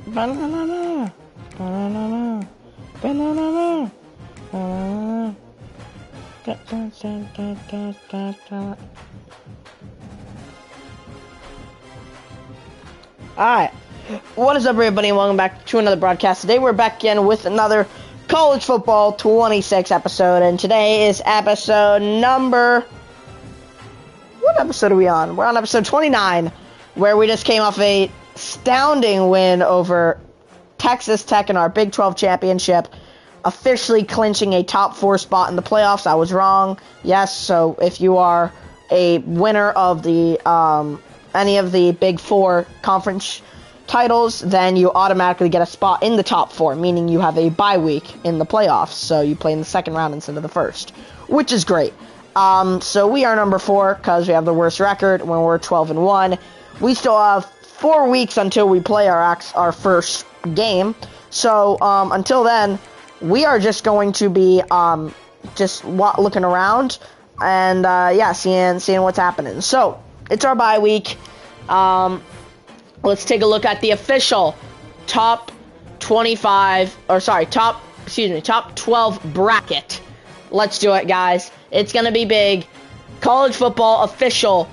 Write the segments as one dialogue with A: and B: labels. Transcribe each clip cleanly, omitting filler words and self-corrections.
A: Banana. Banana. Banana. Banana. Alright, what is up everybody and welcome back to another broadcast. Today we're back in with another College Football 26 episode, and today is episode number... What episode are we on? We're on episode 29, where we just came off a astounding win over Texas Tech in our Big 12 championship, officially clinching a top 4 spot in the playoffs. I was wrong. Yes, so if you are a winner of the any of the Big 4 conference titles, then you automatically get a spot in the top 4, meaning you have a bye week in the playoffs, so you play in the second round instead of the first, which is great. So we are number 4 because we have the worst record when we're 12-1. We still have 4 weeks until we play our first game. So until then, we are just going to be just looking around and yeah, seeing what's happening. So it's our bye week. Let's take a look at the official top 12 bracket. Let's do it, guys. It's going to be big. College football official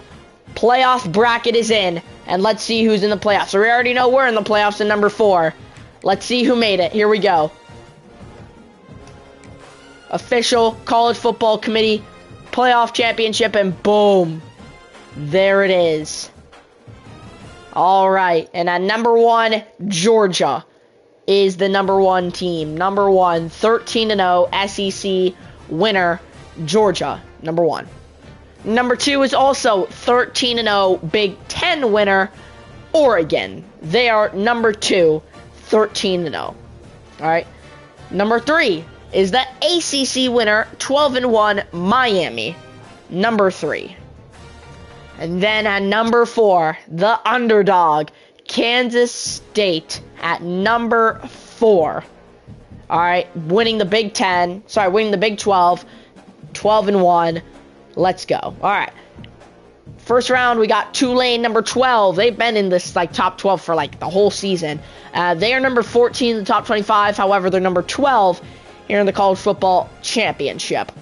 A: playoff bracket is in, and let's see who's in the playoffs. So we already know we're in the playoffs in number 4. Let's see who made it. Here we go. Official College Football Committee playoff championship, and boom. There it is. All right, and at number 1, Georgia is the number 1 team. Number 1, 13-0 SEC winner, Georgia, number 1. Number 2 is also 13-0 Big 10 winner, Oregon. They are number 2, 13-0. All right. Number 3 is the ACC winner, 12-1 Miami, number 3. And then at number 4, the underdog, Kansas State at number 4. All right, winning the Big 12, 12-1. Let's go. All right. First round, we got Tulane, number 12. They've been in this top 12 for the whole season. They are number 14 in the top 25. However, they're number 12 here in the College Football Championship.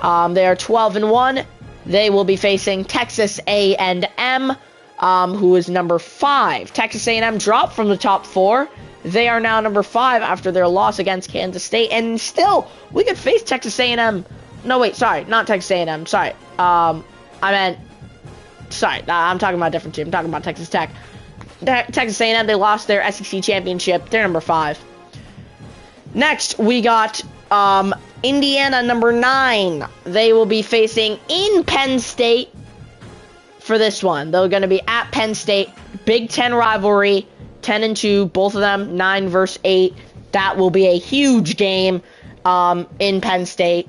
A: They are 12-1. They will be facing Texas A&M, who is number 5. Texas A&M dropped from the top 4. They are now number 5 after their loss against Kansas State. And still, we could face Texas A&M. No, wait, sorry, not Texas A&M. Sorry. I'm talking about a different team. I'm talking about Texas Tech. Texas A&M, they lost their SEC championship. They're number 5. Next, we got Indiana, number 9. They will be facing in Penn State for this one. They're going to be at Penn State. Big 10 rivalry, 10-2, both of them 9 versus 8. That will be a huge game in Penn State.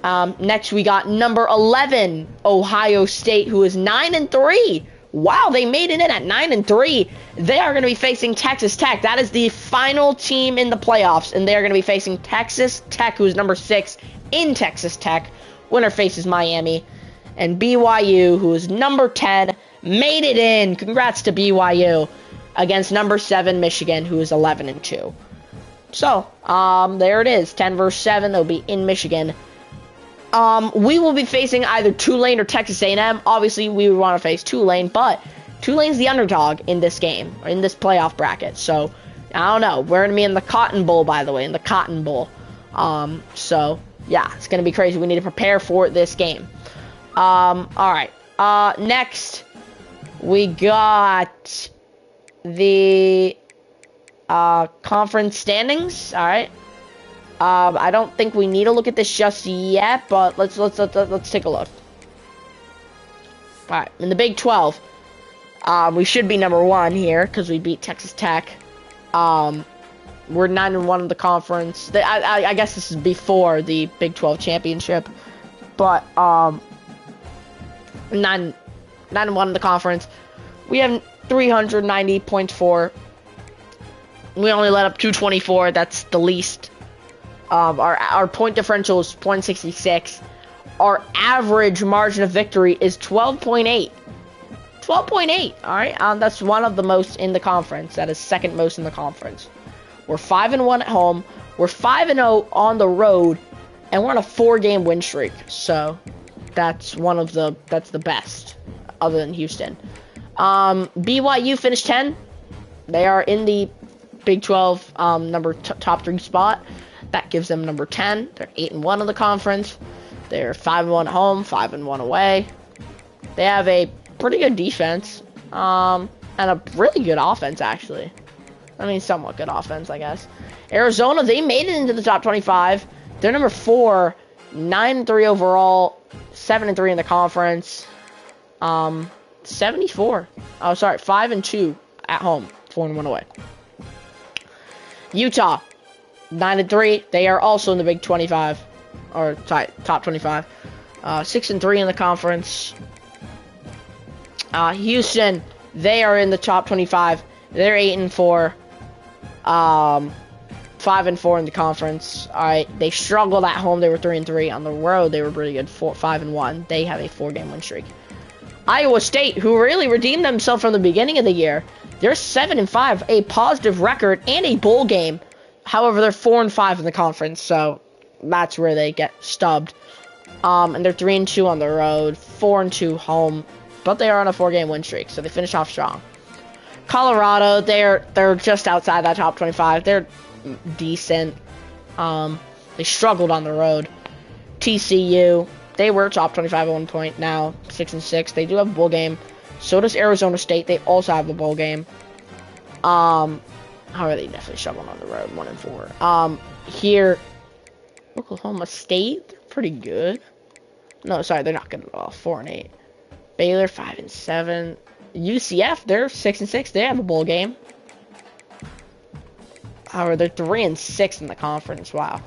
A: Next, we got number 11, Ohio State, who is 9-3. Wow, they made it in at 9-3. They are going to be facing Texas Tech. That is the final team in the playoffs, and they are going to be facing Texas Tech, who is number 6 in Texas Tech. Winner faces Miami. And BYU, who is number 10, made it in. Congrats to BYU against number 7 Michigan, who is 11-2. So, there it is. 10 versus 7. They'll be in Michigan. We will be facing either Tulane or Texas A&M. Obviously, we would want to face Tulane, but Tulane's the underdog in this game, or in this playoff bracket. So, I don't know. We're going to be in the Cotton Bowl, by the way, in the Cotton Bowl. So, yeah, it's going to be crazy. We need to prepare for this game. All right. Next, we got the conference standings. All right. I don't think we need to look at this just yet, but let's take a look. All right, in the Big 12, we should be number 1 here because we beat Texas Tech. We're 9-1 in the conference. I guess this is before the Big 12 championship, but 9-1 in the conference. We have 390 points for. We only let up 224. That's the least. Our point differential is 0.66. Our average margin of victory is 12.8. 12.8. All right, that's one of the most in the conference. That is second most in the conference. We're 5-1 at home. We're 5-0 on the road, and we're on a 4-game win streak. So that's the best, other than Houston. BYU finished 10. They are in the Big 12 top 3 spot. That gives them number 10. They're 8-1 in the conference. They're 5-1 at home, 5-1 away. They have a pretty good defense, and a really good offense, actually. I mean, somewhat good offense, I guess. Arizona, they made it into the top 25. They're number 4, 9-3 overall, 7-3 in the conference. 74. Oh, sorry, 5-2 at home, 4-1 away. Utah, 9-3. They are also in the Big 25, or sorry, top 25. 6-3 in the conference. Houston, they are in the top 25. They're 8-4. 5-4 in the conference. All right, they struggled at home. They were 3-3 on the road. They were pretty good. 5-1. They have a 4-game win streak. Iowa State, who really redeemed themselves from the beginning of the year, they're 7-5, a positive record and a bowl game. However, they're 4-5 in the conference, so that's where they get stubbed. And they're 3-2 on the road, 4-2 home, but they are on a 4-game win streak, so they finish off strong. Colorado, they're just outside that top 25. They're decent. They struggled on the road. TCU, they were top 25 at one point. Now 6-6. They do have a bowl game. So does Arizona State. They also have a bowl game. However, they definitely struggled on the road. 1-4. Here, Oklahoma State, they're pretty good. No, sorry, they're not good at all. 4-8. Baylor 5-7. UCF, they're 6-6. They have a bowl game. However, they're 3-6 in the conference. Wow.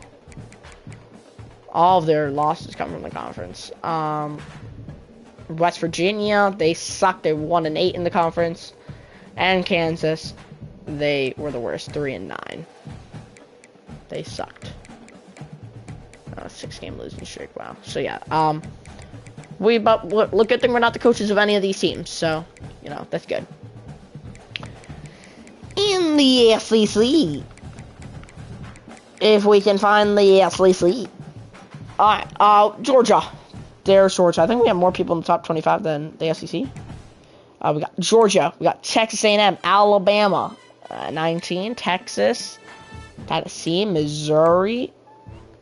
A: All of their losses come from the conference. West Virginia, they suck. They're 1-8 in the conference. And Kansas, they were the worst, 3-9. They sucked. 6-game losing streak. Wow. So yeah. Look, good thing we're not the coaches of any of these teams. So, you know, that's good. In the SEC, if we can find the SEC. Alright, Georgia. There's Georgia. I think we have more people in the top 25 than the SEC. We got Georgia. We got Texas A&M, Alabama, 19, Texas, Tennessee, Missouri.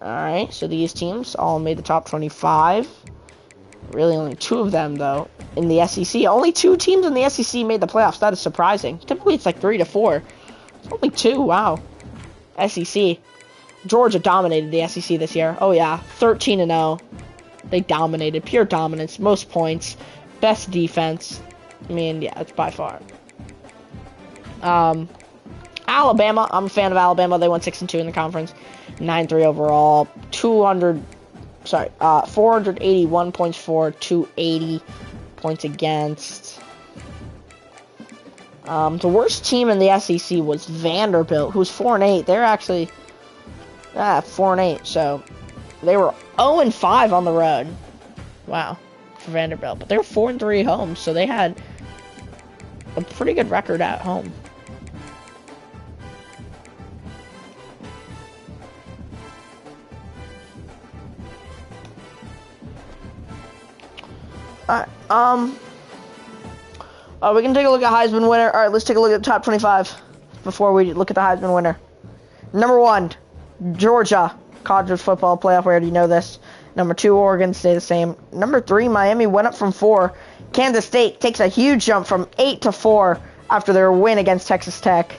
A: Alright, so these teams all made the top 25. Really only 2 of them, though, in the SEC. Only 2 teams in the SEC made the playoffs. That is surprising. Typically, it's like 3 to 4. It's only 2. Wow. SEC. Georgia dominated the SEC this year. Oh, yeah. 13-0. They dominated. Pure dominance. Most points. Best defense. I mean, yeah, it's by far. Alabama. I'm a fan of Alabama. They went 6-2 in the conference. 9-3 overall. 481 points for, 280 points against. The worst team in the SEC was Vanderbilt, who's 4-8. They're actually 4-8, so they were 0-5 on the road. Wow, for Vanderbilt, but they were 4-3 home, so they had a pretty good record at home. We can take a look at Heisman winner. Alright, let's take a look at the top 25 before we look at the Heisman winner. Number 1, Georgia. College football playoff, we already know this. Number 2, Oregon, stay the same. Number 3, Miami went up from 4. Kansas State takes a huge jump from 8 to 4 after their win against Texas Tech.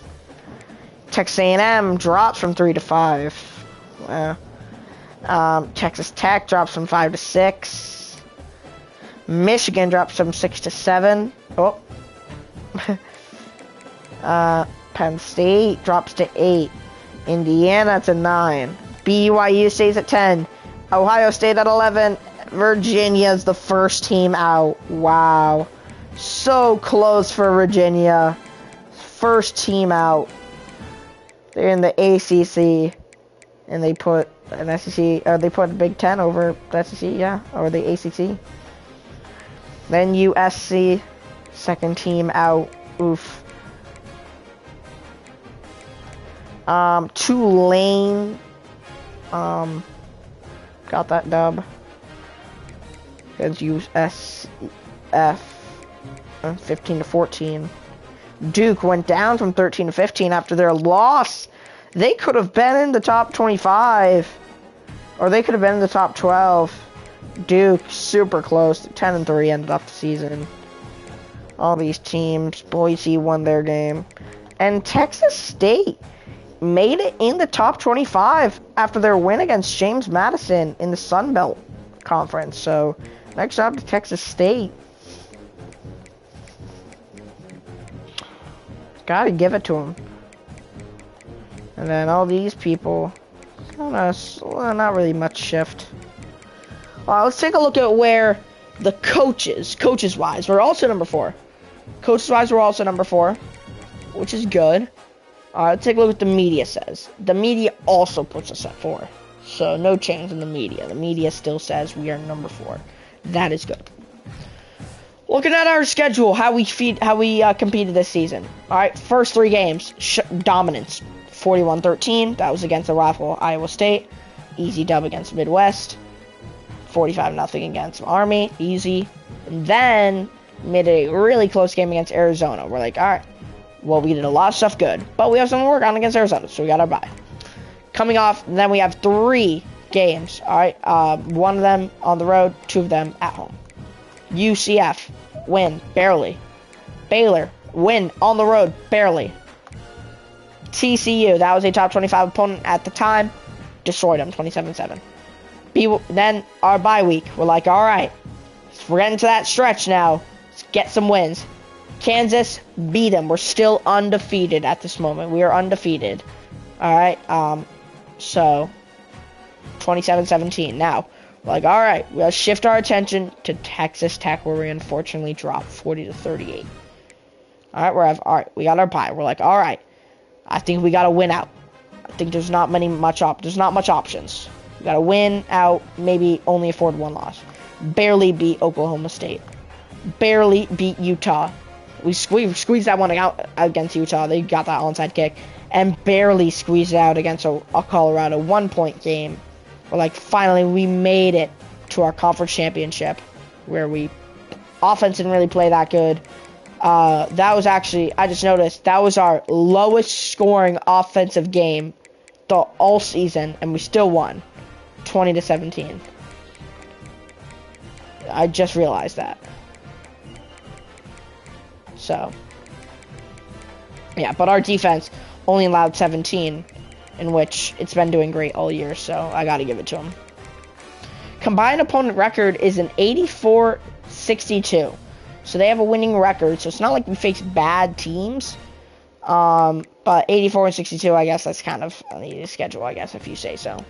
A: Texas A&M drops from 3 to 5. Texas Tech drops from 5 to 6. Michigan drops from 6 to 7. Oh. Penn State drops to 8. Indiana to 9. BYU stays at 10. Ohio State at 11. Virginia's the first team out. Wow. So close for Virginia. First team out. They're in the ACC. And they put an SEC, or they put Big Ten over the SEC, yeah, or the ACC. Then USC Second team out. Oof. Tulane. Got that dub. Against USF. 15-14. Duke went down from 13-15 after their loss. They could have been in the top 25. Or they could have been in the top 12. Duke, super close. 10-3 ended up the season. All these teams. Boise won their game. And Texas State made it in the top 25 after their win against James Madison in the Sun Belt Conference. So, next up to Texas State. Gotta give it to them. And then all these people, not really much shift. Let's take a look at where the coaches-wise, we're also number 4. Coaches-wise, we're also number 4, which is good. Let's take a look at what the media says. The media also puts us at 4. So no change in the media. The media still says we are number 4. That is good. Looking at our schedule, how we competed this season. All right, first 3 games, dominance, 41-13. That was against the rival Iowa State. Easy dub against Midwest. 45-0 against Army, easy. And then made a really close game against Arizona. We're like, all right, well, we did a lot of stuff good, but we have something to work on against Arizona, so we got our bye. Coming off, then we have 3 games. All right, 1 of them on the road, 2 of them at home. UCF, win, barely. Baylor, win on the road, barely. TCU, that was a top 25 opponent at the time, destroyed them, 27-7. Then our bye week, we're like, all right, we're getting to that stretch now. Let's get some wins. Kansas, beat them. We're still undefeated at this moment. We are undefeated. All right, so 27-17. Now, we're like, all right, we'll shift our attention to Texas Tech, where we unfortunately dropped 40-38. All right, we got our bye. We're like, all right, I think we got to win out. I think there's not much options. We got to win out, maybe only afford 1 loss. Barely beat Oklahoma State. Barely beat Utah. We squeezed that one out against Utah. They got that onside kick. And barely squeezed it out against a Colorado 1-point game. We're like, finally, we made it to our conference championship, where offense didn't really play that good. That was actually, I just noticed, that was our lowest scoring offensive game all season, and we still won. 20-17. I just realized that. So, yeah, but our defense only allowed 17, in which it's been doing great all year, so I gotta give it to them. Combined opponent record is an 84-62. So they have a winning record, so it's not like we face bad teams. But 84-62, I guess that's kind of on the schedule, I guess, if you say so.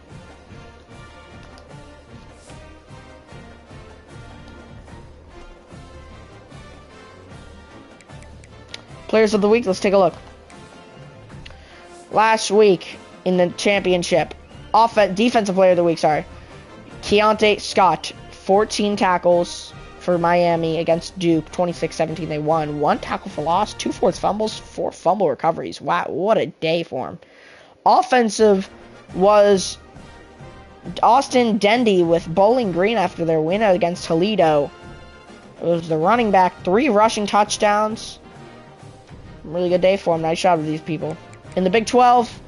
A: Players of the week, let's take a look. Last week in the championship, defensive player of the week, Keontae Scott, 14 tackles for Miami against Duke, 26-17. They won. 1 tackle for loss, 2 forced fumbles, 4 fumble recoveries. Wow, what a day for him. Offensive was Austin Dendy with Bowling Green after their win against Toledo. It was the running back, 3 rushing touchdowns. Really good day for him. Nice job with these people. In the Big 12,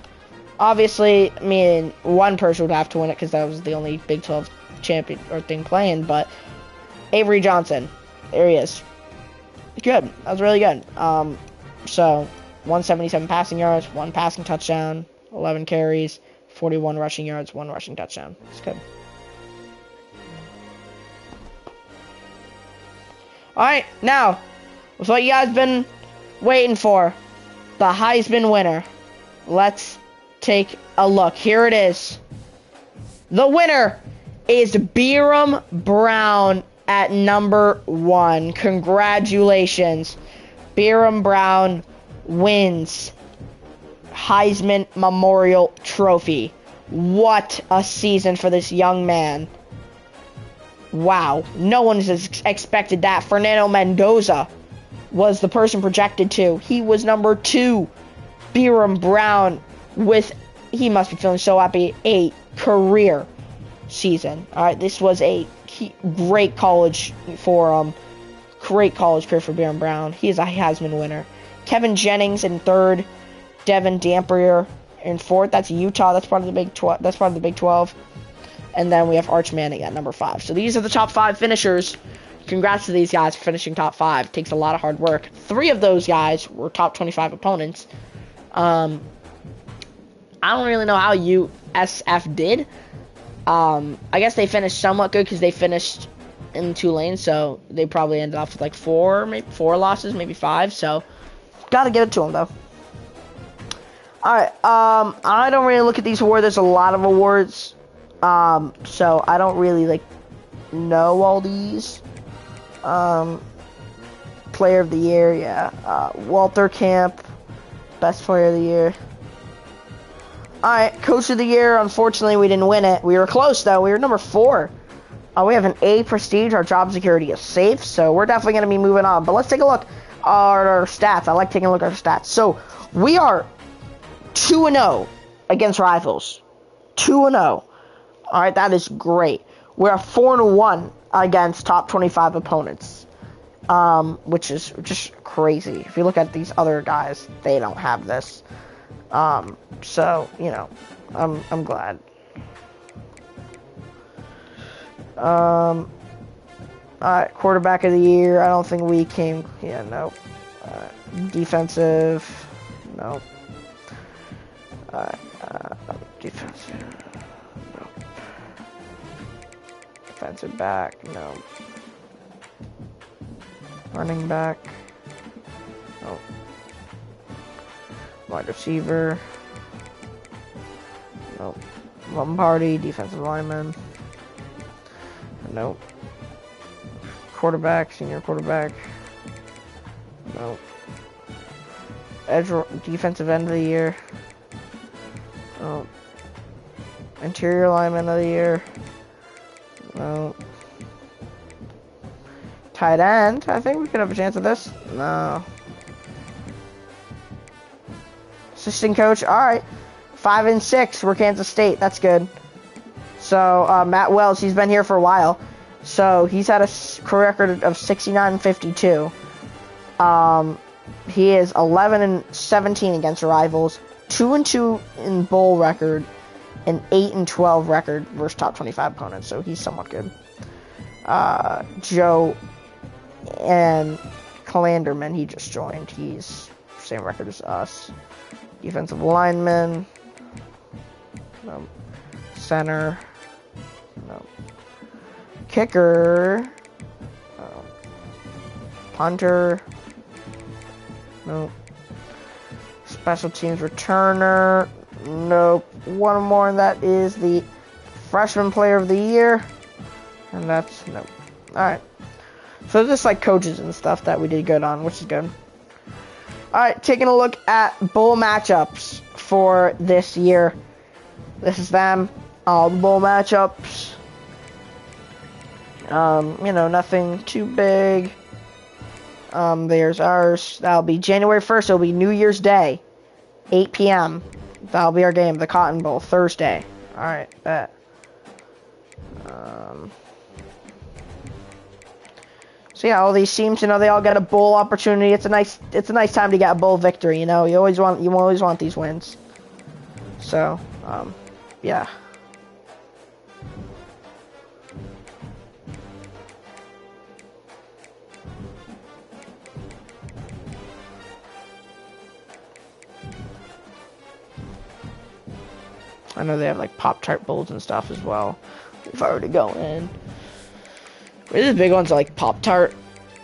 A: obviously, I mean, one person would have to win it because that was the only Big 12 champion or thing playing, but Avery Johnson, there he is. Good. That was really good. So 177 passing yards, 1 passing touchdown, 11 carries, 41 rushing yards, 1 rushing touchdown. It's good. Alright, now, with what you guys been waiting for, the Heisman winner. Let's take a look. Here it is. The winner is Byram Brown at number 1. Congratulations. Byram Brown wins Heisman Memorial Trophy. What a season for this young man. Wow. No one has expected that. Fernando Mendoza was the person projected to. He was number 2. Byram Brown with, he must be feeling so happy, a career season. All right, this was a great college for great college career for Byram Brown. He is a Heisman winner. Kevin Jennings in 3rd, Devin Dampier in 4th. That's Utah. That's part of the Big 12. That's part of the Big 12. And then we have Arch Manning at number 5. So these are the top 5 finishers. Congrats to these guys for finishing top 5. Takes a lot of hard work. 3 of those guys were top 25 opponents. I don't really know how USF did. I guess they finished somewhat good because they finished in Tulane, so they probably ended off with like 4 losses, maybe 5. So gotta give it to them though. All right. I don't really look at these awards. There's a lot of awards. So I don't really like know all these. Player of the year, yeah. Walter Camp, best player of the year. Alright, coach of the year, unfortunately we didn't win it. We were close though, we were number 4. We have an A prestige, our job security is safe, so we're definitely going to be moving on. But let's take a look at our stats. I like taking a look at our stats. So, we are 2-0 against rivals. 2-0. Alright, that is great. We're 4-1 against top 25 opponents. Which is just crazy. If you look at these other guys, they don't have this. So, you know, I'm glad. Alright, quarterback of the year, I don't think we came, yeah, no. Defensive, no. Defensive, no. Defensive back, no. Running back, no. Wide receiver, no. Lombardi, defensive lineman, no. Quarterback, senior quarterback, no. Defensive end of the year, no. Interior lineman of the year, no. Tight end, I think we could have a chance at this. No. Assistant coach, alright. 5-6 for Kansas State. That's good. So, Matt Wells, he's been here for a while. So, he's had a career record of 69-52. He is 11-17 against rivals. 2-2 in bowl record. And 8-12 record versus top 25 opponents. So, he's somewhat good. Joe and Calanderman, he just joined. He's same record as us. Defensive lineman, no. Center, no. Kicker, no. Punter, no. Special teams returner, nope. One more, and that is the freshman player of the year, and that's nope. All right. So just like coaches and stuff that we did good on, which is good. Alright, taking a look at bowl matchups for this year. This is them. All the bowl matchups. You know, nothing too big. There's ours. That'll be January 1st. It'll be New Year's Day. 8 p.m. That'll be our game. The Cotton Bowl. Thursday. Alright, bet. So yeah, all these teams, you know, they all get a bowl opportunity. It's a nice time to get a bowl victory. You know, you always want these wins. So, yeah. I know they have like Pop-Tart bowls and stuff as well. If I were to go in. These big ones are like Pop-Tart.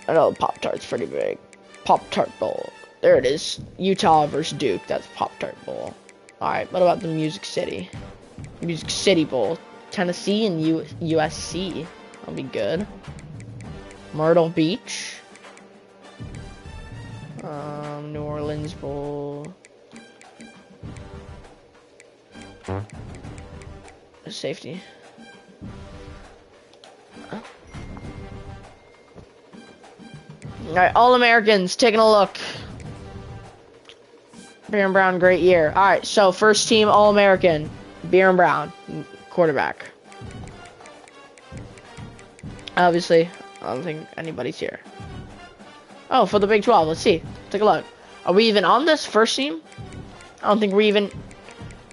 A: I know Pop-Tart's pretty big. Pop-Tart Bowl. There it is. Utah versus Duke. That's Pop-Tart Bowl. Alright, what about the Music City? Music City Bowl. Tennessee and USC. That'll be good. Myrtle Beach. New Orleans Bowl. Safety. Alright, All-Americans, taking a look. Baron Brown, great year. Alright, so first team All-American. Baron Brown, quarterback. Obviously, I don't think anybody's here. Oh, for the Big 12, let's see. Take a look. Are we even on this first team? I don't think we're even...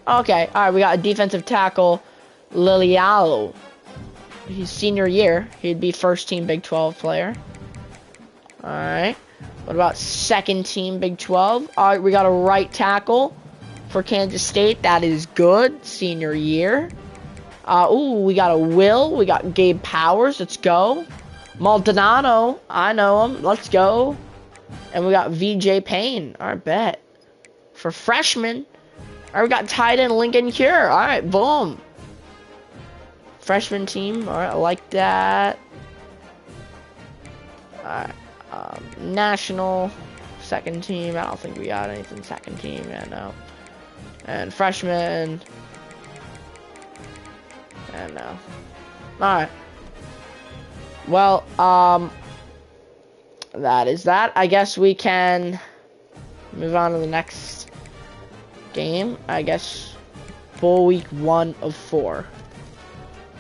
A: Okay, alright, we got a defensive tackle, Lilialo. He's senior year. He'd be first team Big 12 player. Alright. What about second team Big 12? Alright, we got a right tackle for Kansas State. That is good. Senior year. Ooh, we got a Will. We got Gabe Powers. Let's go. Maldonado. I know him. Let's go. And we got VJ Payne. Alright, bet. For freshman. Alright, we got tight end Lincoln Cure. Alright, boom. Freshman team. Alright, I like that. Alright. National. Second team. I don't think we got anything second team. Yeah, no. And freshman. And no. Alright. Well, that is that. I guess we can move on to the next game. I guess bowl week 1 of 4.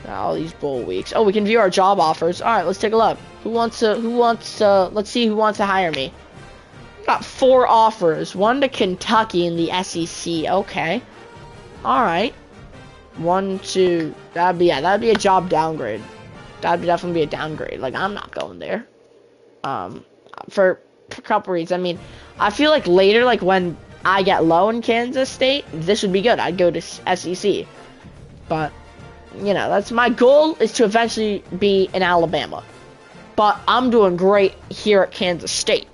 A: All these bowl weeks. Oh, we can view our job offers. Alright, let's take a look. Let's see who wants to hire me. Got 4 offers. 1 to Kentucky in the SEC. Okay. Alright. 1 to... That'd be a job downgrade. That'd definitely be a downgrade. Like, I'm not going there. For a couple reasons. I mean, I feel like later, like, when I get low in Kansas State, this would be good. I'd go to SEC. But, you know, that's my goal, is to eventually be in Alabama. But I'm doing great here at Kansas State.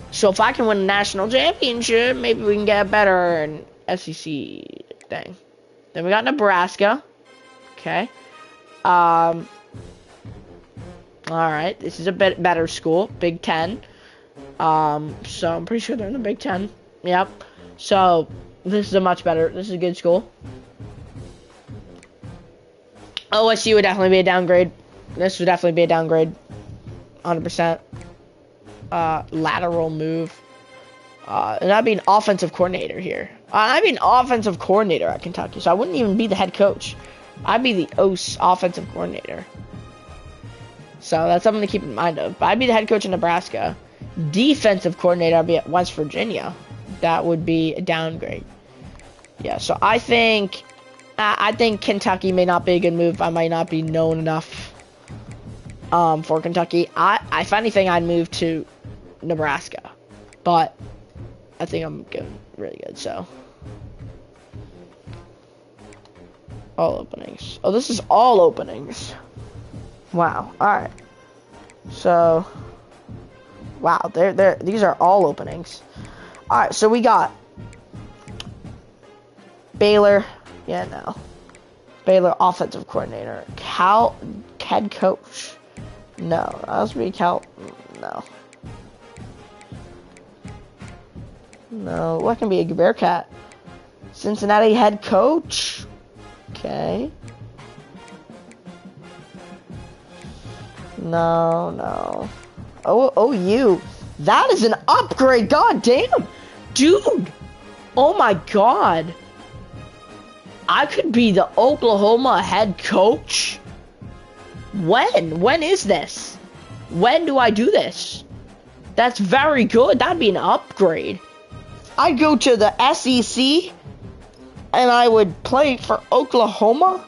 A: So if I can win a national championship, maybe we can get better in SEC thing. Then we got Nebraska. Okay. Alright, this is a bit better school. Big 10. So I'm pretty sure they're in the Big 10. Yep. So this is a good school. OSU would definitely be a downgrade. This would definitely be a downgrade. 100%. Lateral move. And I'd be an offensive coordinator here. I'd be an offensive coordinator at Kentucky, so I wouldn't even be the head coach. I'd be the offensive coordinator. So that's something to keep in mind of. But I'd be the head coach in Nebraska. Defensive coordinator, I'd be at West Virginia. That would be a downgrade. Yeah, so I think Kentucky may not be a good move. I might not be known enough for Kentucky. If anything, I'd move to Nebraska. But I think I'm doing really good, so. All openings. Oh, this is all openings. Wow. Alright. So. Wow, these are all openings. Alright, so we got Baylor. Yeah, no. Baylor offensive coordinator. Head coach. No. That must be no. No. What can be a Bearcat? Cincinnati head coach. Okay. No. OU. That is an upgrade. God damn. Dude. Oh my god. I could be the Oklahoma head coach? When? When is this? When do I do this? That's very good. That'd be an upgrade. I'd go to the SEC and I would play for Oklahoma.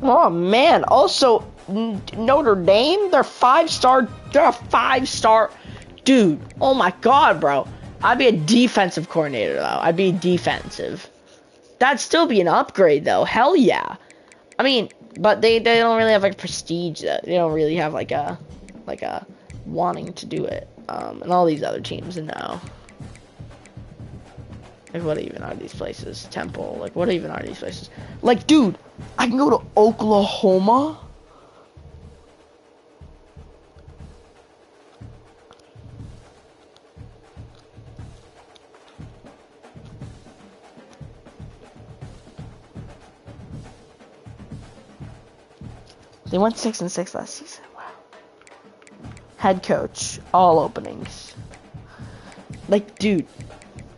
A: Oh man. Also, Notre Dame, they're 5-star. They're a 5-star. Dude, oh my god, bro. I'd be a defensive coordinator, though. I'd be defensive. That'd still be an upgrade, though. Hell yeah. I mean, but they don't really have, like, prestige. They don't really have, like a wanting to do it. And all these other teams, no. Like, what even are these places? Temple. Like, what even are these places? Like, dude, I can go to Oklahoma? They went 6-6 last season. Wow. head coach, all openings. Like, dude,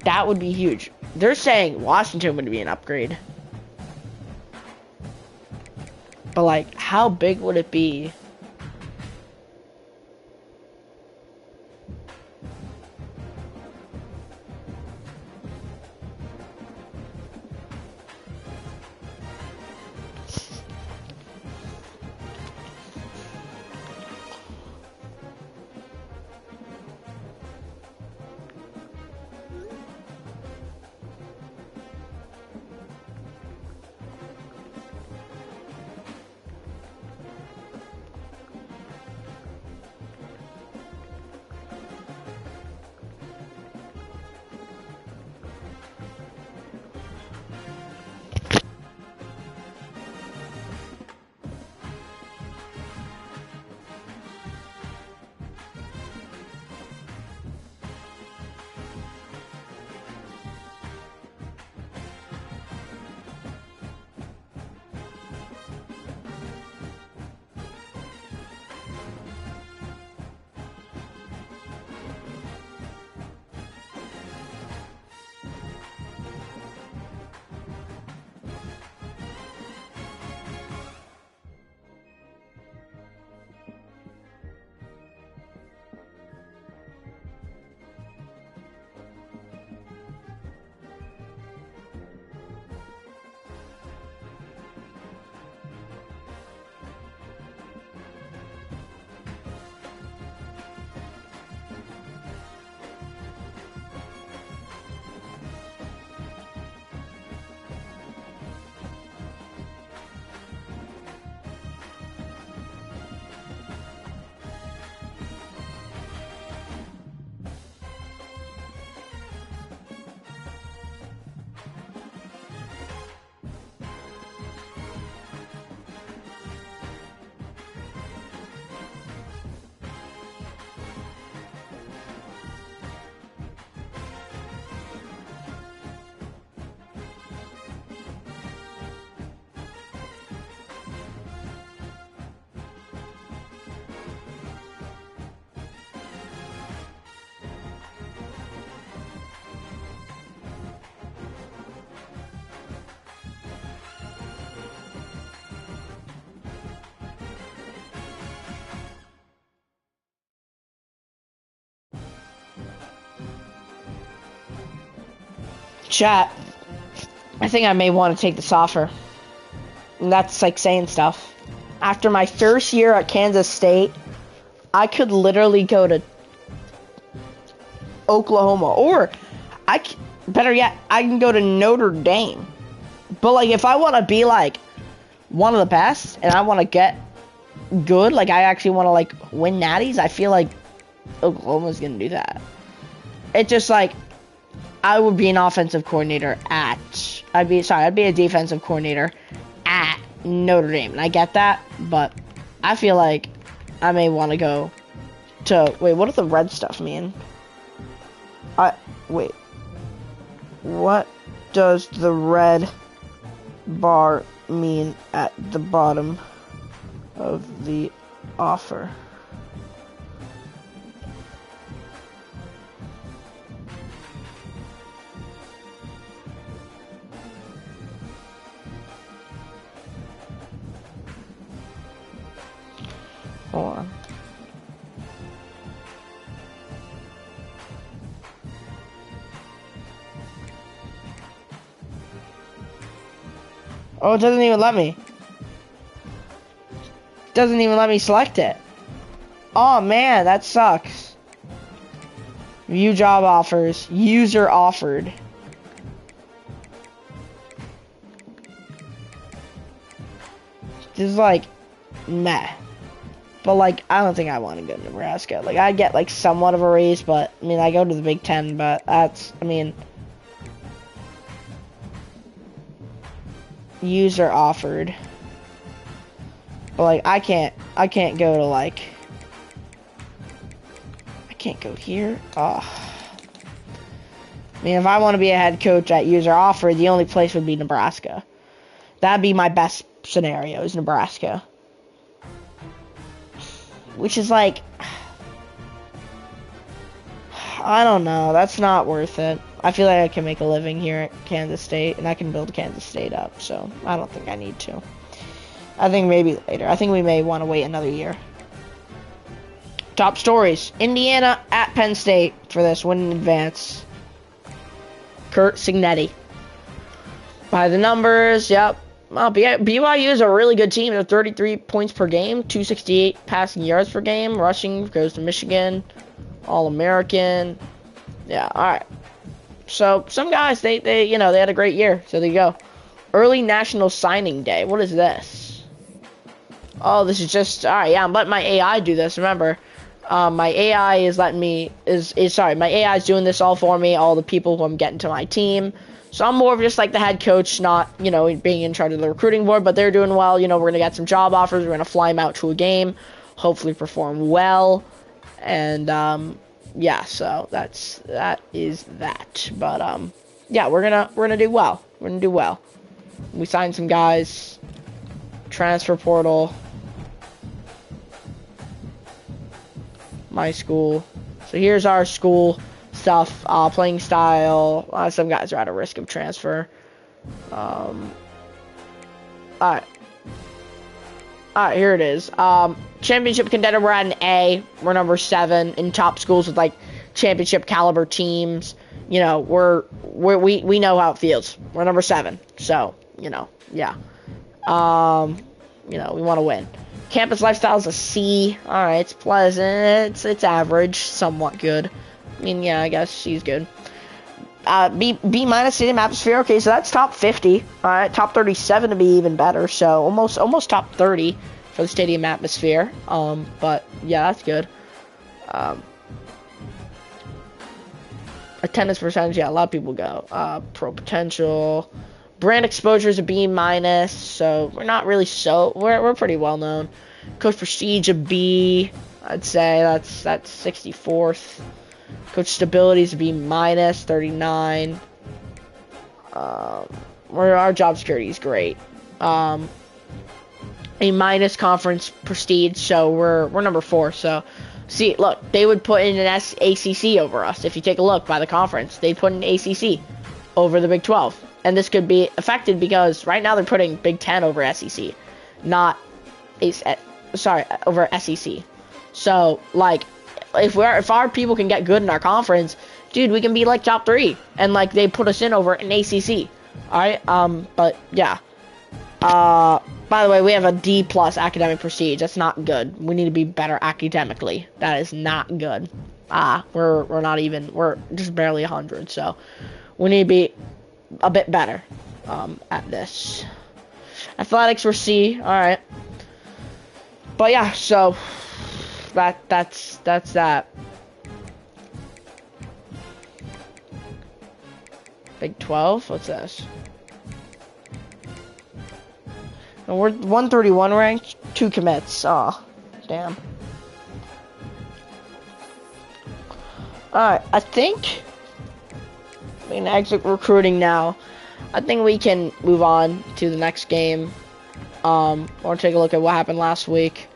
A: that would be huge. They're saying Washington would be an upgrade. But, like, how big would it be? Chat, I think I may want to take this offer. And that's like saying stuff. After my first year at Kansas State, I could literally go to Oklahoma, or better yet, I can go to Notre Dame. But like, if I want to be like one of the best and I want to get good, like I actually want to like win natties, I feel like Oklahoma's gonna do that. It's just like, I would be an offensive coordinator I'd be a defensive coordinator at Notre Dame. And I get that, but I feel like I may want to go to, wait, what does the red stuff mean? Wait. What does the red bar mean at the bottom of the offer? Hold on. Oh, it doesn't even let me. It doesn't even let me select it. Oh man, that sucks. View job offers. User offered. This is like meh. But like, I don't think I want to go to Nebraska. Like, I get like somewhat of a raise, but I mean, I go to the Big Ten, but that's, I mean, user offered. But like, I can't go to like, I can't go here. Oh. I mean, if I want to be a head coach at user offered, the only place would be Nebraska. That'd be my best scenario, is Nebraska. Which is like, I don't know. That's not worth it. I feel like I can make a living here at Kansas State, and I can build Kansas State up, so I don't think I need to. I think maybe later. I think we may want to wait another year. Top stories. Indiana at Penn State for this win in advance. Kurt Signetti. By the numbers, yep. Well, BYU is a really good team. They're 33 points per game, 268 passing yards per game. Rushing goes to Michigan. All-American. Yeah, all right. So some guys, they had a great year. So there you go. Early National Signing Day. What is this? Oh, this is just, all right, yeah, I'm letting my AI do this. Remember, my AI is letting me, my AI is doing this all for me, all the people who I'm getting to my team. So I'm more of just like the head coach, not, being in charge of the recruiting board, but they're doing well. We're going to get some job offers. We're going to fly them out to a game, hopefully perform well. And, yeah, so that is that. But, yeah, we're going to do well. We're going to do well. We signed some guys, transfer portal, my school. So here's our school stuff, playing style. Some guys are at a risk of transfer. Alright, here it is. Championship contender, we're at an A. We're number 7 in top schools with like championship caliber teams. We know how it feels. We're number 7. So, yeah. We want to win. Campus lifestyle is a C. Alright, it's pleasant. It's average, somewhat good. I mean, yeah, I guess she's good. B minus stadium atmosphere. Okay, so that's top 50. All right, top 37 to be even better. So almost top 30 for the stadium atmosphere. But yeah, that's good. Attendance percentage. Yeah, a lot of people go. Pro potential. Brand exposure is a B minus. So we're not really we're pretty well known. Coach prestige a B. I'd say that's 64th. Coach stability is a B minus, 39. Our job security is great. A minus conference prestige, so we're number 4. So, see, look, they would put in an ACC over us. If you take a look by the conference, they put an ACC over the Big 12, and this could be affected because right now they're putting Big 10 over SEC, over SEC. So, like, if our people can get good in our conference, dude, we can be like top 3, and like they put us in over an ACC. All right, but yeah. By the way, we have a D plus academic prestige. That's not good. We need to be better academically. That is not good. We're not even. We're just barely 100. So we need to be a bit better at this. Athletics were C. All right, but yeah. So. That's that. Big 12? What's this? And we're 131 ranked, 2 commits. Oh, damn. Alright, I think we can exit recruiting now. I think we can move on to the next game. Or take a look at what happened last week.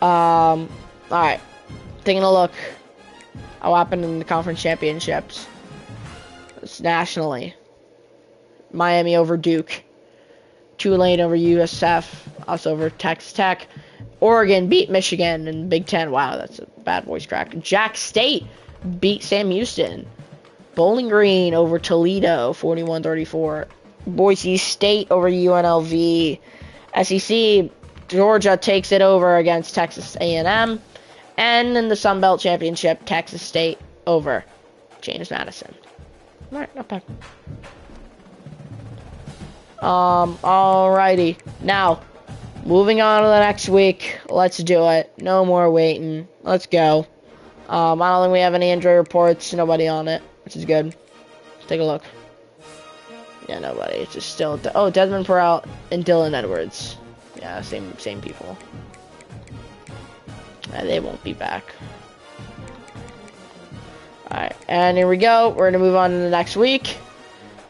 A: Alright. Taking a look at what happened in the conference championships. It's nationally. Miami over Duke. Tulane over USF. Us over Texas Tech. Oregon beat Michigan in Big Ten. Wow, that's a bad voice crack. Jack State beat Sam Houston. Bowling Green over Toledo, 41-34. Boise State over UNLV. SEC, Georgia takes it over against Texas A&M. And in the Sun Belt Championship, Texas State over James Madison. Alright, not bad. Alrighty. Now, moving on to the next week. Let's do it. No more waiting. Let's go. I don't think we have any injury reports. Nobody on it, which is good. Let's take a look. Yeah, nobody. It's just still... Oh, Desmond Perrell and Dylan Edwards. Yeah, same people. They won't be back. Alright, and here we go. We're going to move on to the next week.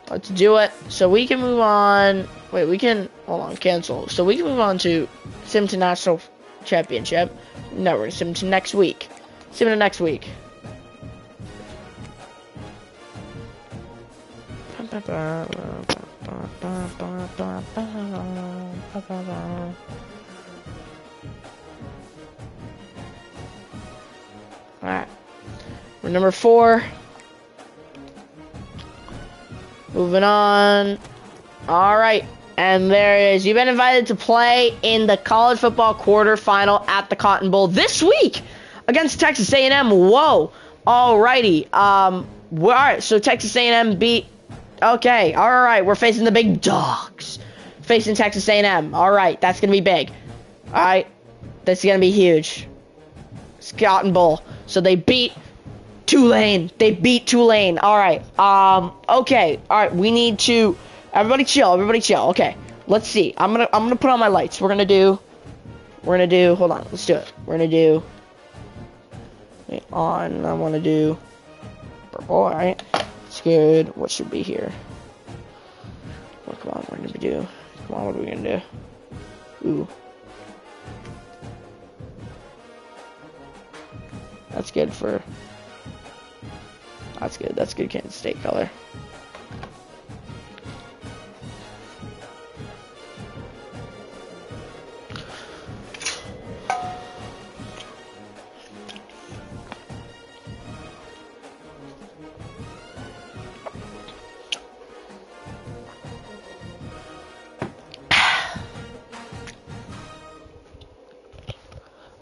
A: Let's do it. So we can move on... Wait, we can... Hold on, cancel. So we can move on to Simton National Championship. No, we're going to Simton next week. Simton next week. Alright. We're number 4. Moving on. Alright. And there it is. You've been invited to play in the college football quarterfinal at the Cotton Bowl this week against Texas A&M. Whoa. Alrighty. Alright, so Texas A&M beat... Okay, alright, we're facing the big dogs. Facing Texas A&M. Alright, that's gonna be big. Alright, that's gonna be huge. It's Cotton Bowl. So they beat Tulane. They beat Tulane. Alright, okay. Alright, we need to... Everybody chill, okay. Let's see. I'm gonna put on my lights. We're gonna do... Hold on, let's do it. We're gonna do... Wait, on, I wanna do... Purple, alright. It's good. What should be here? Oh, come on, we're gonna do... Come on, what are we gonna do? Ooh. That's good for... That's good. That's good Kansas State color.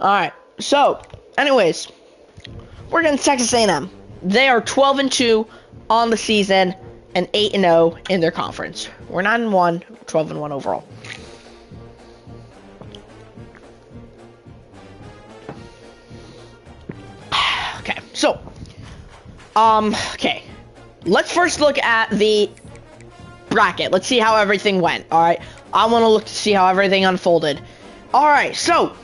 A: Alright, so, anyways, we're against Texas A&M. They are 12-2 on the season and 8-0 in their conference. We're 9-1, 12-1 overall. Okay, so, okay. Let's first look at the bracket. Let's see how everything went, alright? I want to look to see how everything unfolded. Alright, so...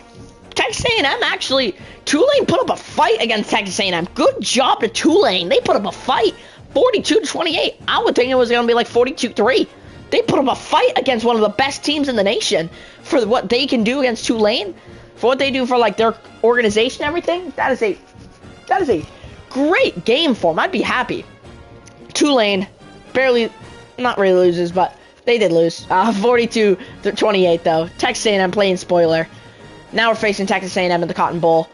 A: Texas A&M actually, Tulane put up a fight against Texas A&M. Good job to Tulane. They put up a fight, 42-28. I would think it was going to be like 42-3. They put up a fight against one of the best teams in the nation for what they can do against Tulane, for what they do for like their organization and everything. That is a great game for them. I'd be happy. Tulane barely, not really loses, but they did lose. 42-28 though. Texas A&M playing spoiler. Now we're facing Texas A&M in the Cotton Bowl.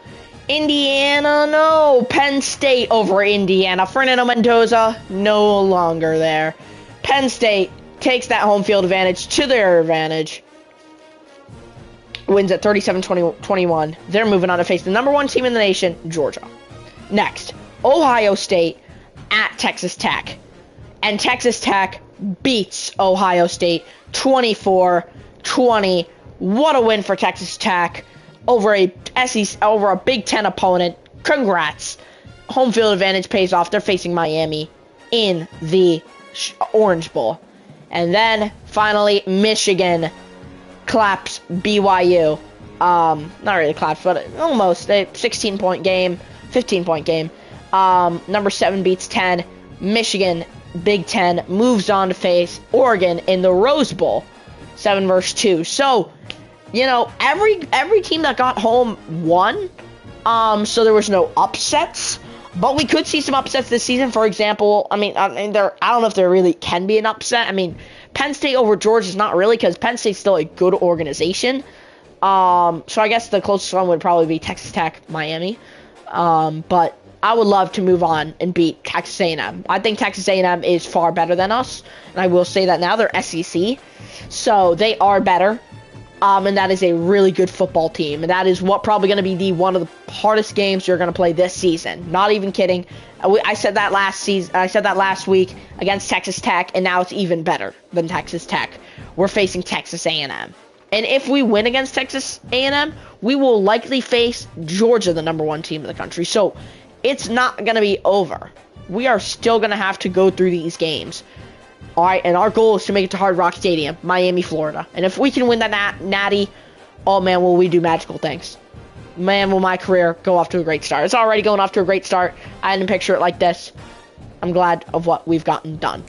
A: Indiana, no. Penn State over Indiana. Fernando Mendoza, no longer there. Penn State takes that home field advantage to their advantage. Wins at 37-21. They're moving on to face the number 1 team in the nation, Georgia. Next, Ohio State at Texas Tech. And Texas Tech beats Ohio State 24-20. What a win for Texas Tech over a Big Ten opponent. Congrats. Home field advantage pays off. They're facing Miami in the Orange Bowl. And then, finally, Michigan claps BYU. Not really claps, but almost. A 16-point game, 15-point game. Number 7 beats 10. Michigan, Big Ten, moves on to face Oregon in the Rose Bowl. 7-2. So, you know, every team that got home won. So there was no upsets. But we could see some upsets this season. For example, I don't know if there really can be an upset. I mean, Penn State over Georgia is not really, because Penn State's still a good organization. So I guess the closest one would probably be Texas Tech, Miami. But I would love to move on and beat Texas A&M. I think Texas A&M is far better than us. And I will say that now. They're SEC. So they are better. And that is a really good football team. And that is probably going to be one of the hardest games you're going to play this season. Not even kidding. I said that last week against Texas Tech, and now it's even better than Texas Tech. We're facing Texas A&M. And if we win against Texas A&M, we will likely face Georgia, the number 1 team in the country. So it's not going to be over. We are still going to have to go through these games. Alright, and our goal is to make it to Hard Rock Stadium, Miami, Florida. And if we can win that natty, oh man, will we do magical things. Man, will my career go off to a great start. It's already going off to a great start. I didn't picture it like this. I'm glad of what we've gotten done.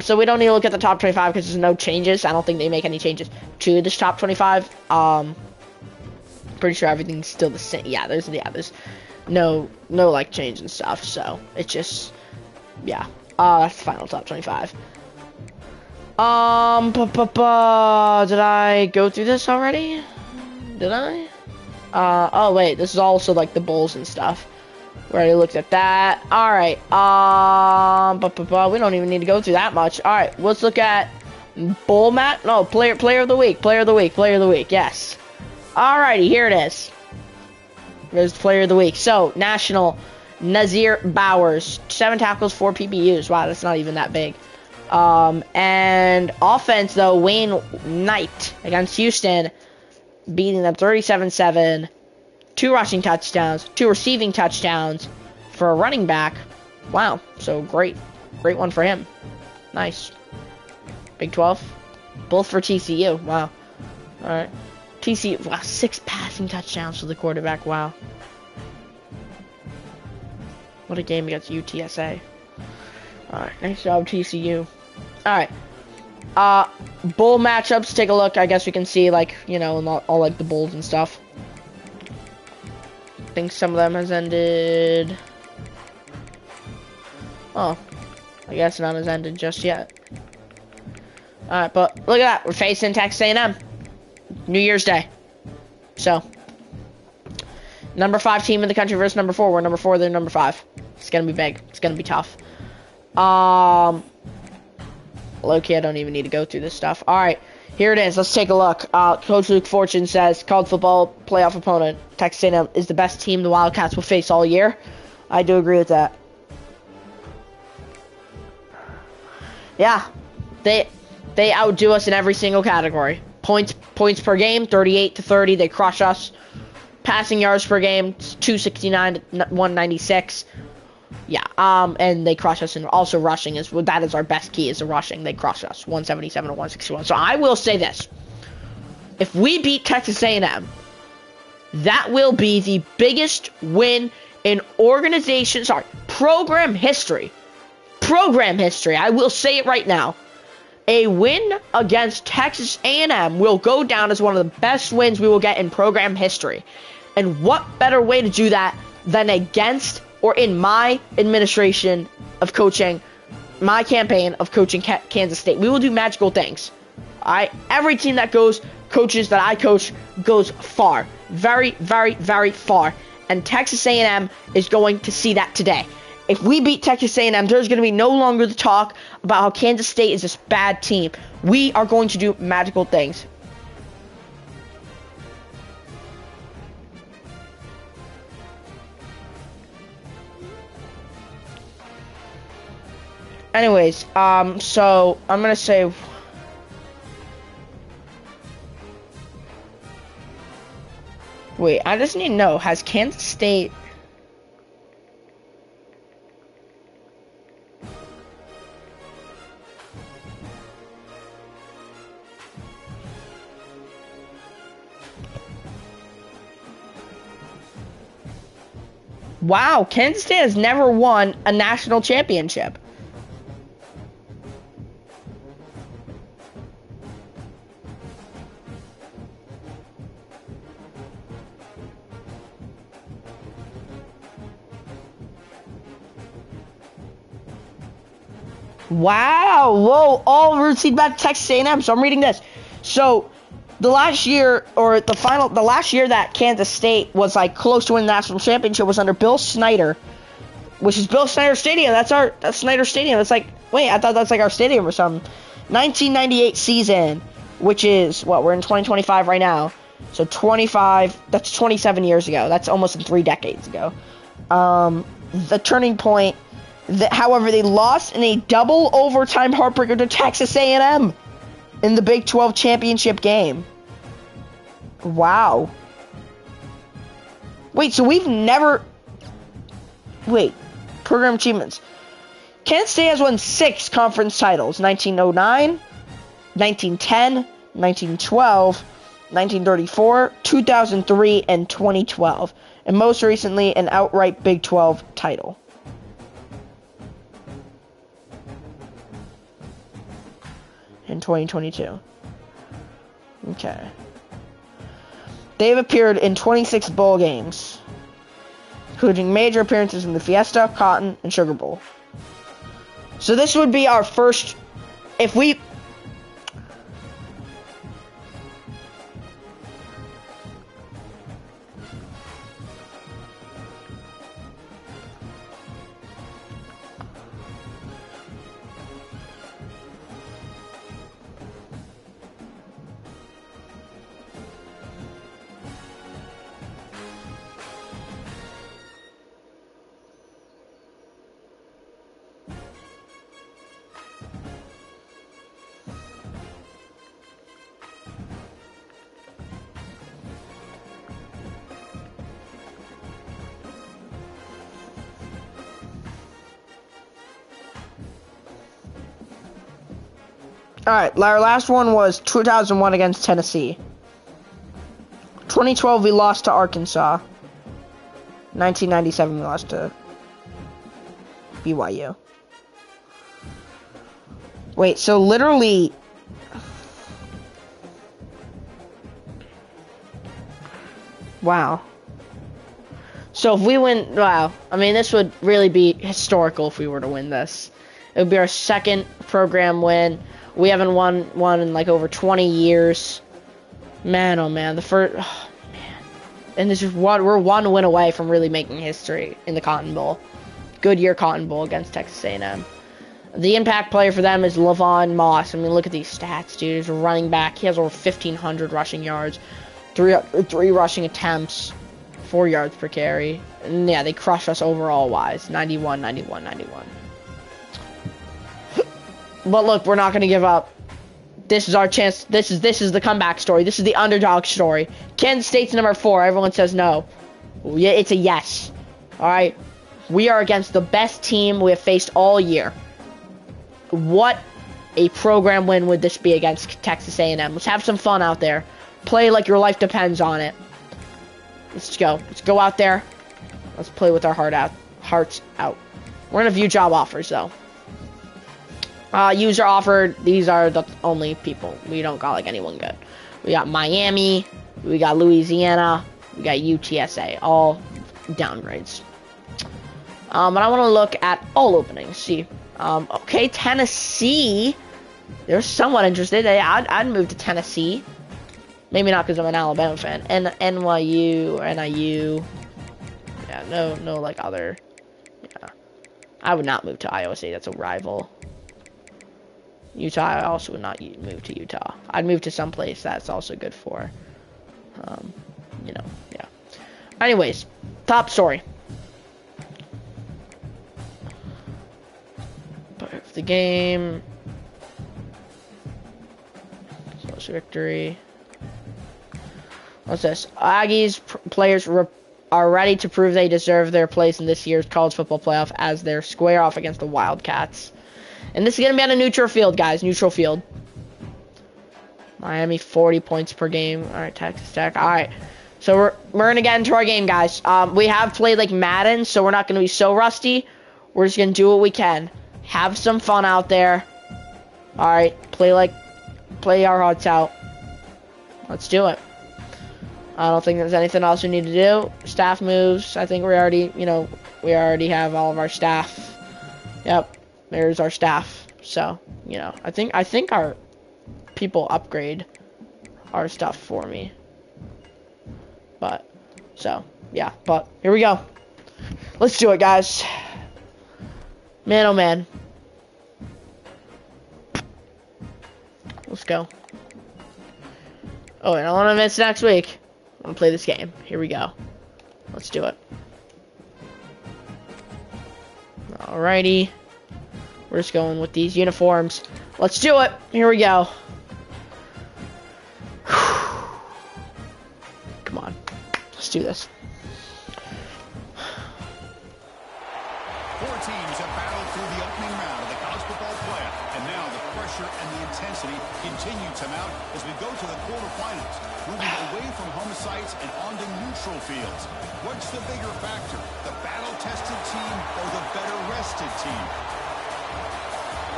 A: So we don't need to look at the top 25 because there's no changes. I don't think they make any changes to this top 25. Pretty sure everything's still the same. Yeah, there's no like change and stuff. So it's just, yeah. That's the final top 25. Did I go through this already? Did I? Oh wait, this is also like the bowls and stuff. We already looked at that. All right. We don't even need to go through that much. All right, let's look at bowl match. No, player of the week. Player of the week. Player of the week. Yes. Alrighty, here it is. There's player of the week. So, national, Nazir Bowers, 7 tackles, 4 PBUs. Wow, that's not even that big. And offense, though, Wayne Knight against Houston, beating them 37-7. 2 rushing touchdowns, 2 receiving touchdowns for a running back. Wow, so great one for him. Nice. Big 12, both for TCU. Wow. All right, TCU. Wow, 6 passing touchdowns for the quarterback. Wow. What a game against UTSA. All right, nice job, TCU. All right. Bowl matchups. Take a look. I guess we can see, like, you know, all like the bowls and stuff. I think some of them has ended. Oh, I guess none has ended just yet. Alright, but look at that. We're facing Texas A&M. New Year's Day. So, number 5 team in the country versus number 4. We're number 4, they're number 5. It's gonna be big. It's gonna be tough. Low-key, I don't even need to go through this stuff. Alright, here it is. Let's take a look. Coach Luke Fortune says, college football playoff opponent, Texas A&M is the best team the Wildcats will face all year. I do agree with that. Yeah, they outdo us in every single category. Points per game, 38-30. They crush us. Passing yards per game, 269 to 196. Yeah, and they crush us. And also rushing that is our best key, is the rushing. They crush us, 177 to 161. So I will say this: if we beat Texas A&M, that will be the biggest win in program history. Program history. I will say it right now. A win against Texas A&M will go down as one of the best wins we will get in program history. And what better way to do that than against, or in my administration of coaching, my campaign of coaching Kansas State. We will do magical things. Alright? Every team that coaches that I coach goes far. Very, very, very far. And Texas A&M is going to see that today. If we beat Texas A&M, there's going to be no longer the talk about how Kansas State is this bad team. We are going to do magical things. Anyways, so I'm going to say... Wait, I just need to know, has Kansas State... Wow, Kansas State has never won a national championship. Wow, whoa, all routes lead back to Texas A&M. So I'm reading this. So the last year that Kansas State was like close to winning the national championship was under Bill Snyder, which is Bill Snyder Stadium. That's Snyder Stadium. It's like, wait, I thought that's like our stadium or something. 1998 season, which is what, we're in 2025 right now. So 25, that's 27 years ago. That's almost 3 decades ago. The turning point. However, they lost in a double overtime heartbreaker to Texas A&M in the Big 12 championship game. Wow. Wait, so we've never... Wait, program achievements. Kansas State has won 6 conference titles. 1909, 1910, 1912, 1934, 2003, and 2012. And most recently, an outright Big 12 title. In 2022. Okay. They've appeared in 26 bowl games, including major appearances in the Fiesta, Cotton, and Sugar Bowl. So this would be our first, if we Alright, our last one was 2001 against Tennessee. 2012 we lost to Arkansas. 1997 we lost to BYU. Wait, so literally... Wow. So if we win... Wow. I mean, this would really be historical if we were to win this. It would be our second program win. We haven't won one in like over 20 years. Man, oh man. The first... Oh, man. And this is we're one win away from really making history in the Cotton Bowl. Goodyear Cotton Bowl against Texas A&M. The impact player for them is Lavon Moss. I mean, look at these stats, dude. He's a running back. He has over 1,500 rushing yards. Three rushing attempts. 4 yards per carry. And yeah, they crushed us overall wise. 91, 91, 91. But look, we're not going to give up. This is our chance. This is the comeback story. This is the underdog story. Kansas State's number 4. Everyone says no. Yeah, it's a yes. All right. We are against the best team we have faced all year. What a program win would this be against Texas A&M? Let's have some fun out there. Play like your life depends on it. Let's go. Let's go out there. Let's play with our hearts out. We're gonna view job offers though. User offered. These are the only people. We don't got like anyone good. We got Miami. We got Louisiana. We got UTSA. All downgrades. And I want to look at all openings. See. Okay, Tennessee. They're somewhat interested. I'd move to Tennessee. Maybe not because I'm an Alabama fan. And NYU, NIU. Yeah, no, like other. Yeah, I would not move to Iowa State. That's a rival. Utah, I also would not move to Utah. I'd move to someplace that's also good for, you know, yeah. Anyways, top story. The game. Close victory. What's this? Aggies players are ready to prove they deserve their place in this year's college football playoff as they square off against the Wildcats. And this is going to be on a neutral field, guys. Neutral field. Miami, 40 points per game. All right, Texas Tech. All right. So we're going to get into our game, guys. We have played like Madden, so we're not going to be so rusty. We're just going to do what we can. Have some fun out there. All right. Play our hearts out. Let's do it. I don't think there's anything else we need to do. Staff moves. I think we already have all of our staff. Yep. There's our staff. So, I think our people upgrade our stuff for me. But, yeah. But, here we go. Let's do it, guys. Man, oh man. Let's go. Oh, and I don't want to miss next week. I'm going to play this game. Here we go. Let's do it. Alrighty. We're just going with these uniforms. Let's do it. Here we go. Come on. Let's do this.
B: 4 teams have battled through the opening round of the college football playoff, and now the pressure and the intensity continue to mount as we go to the quarterfinals, moving away from home sites and onto neutral fields. What's the bigger factor, the battle-tested team or the better-rested team?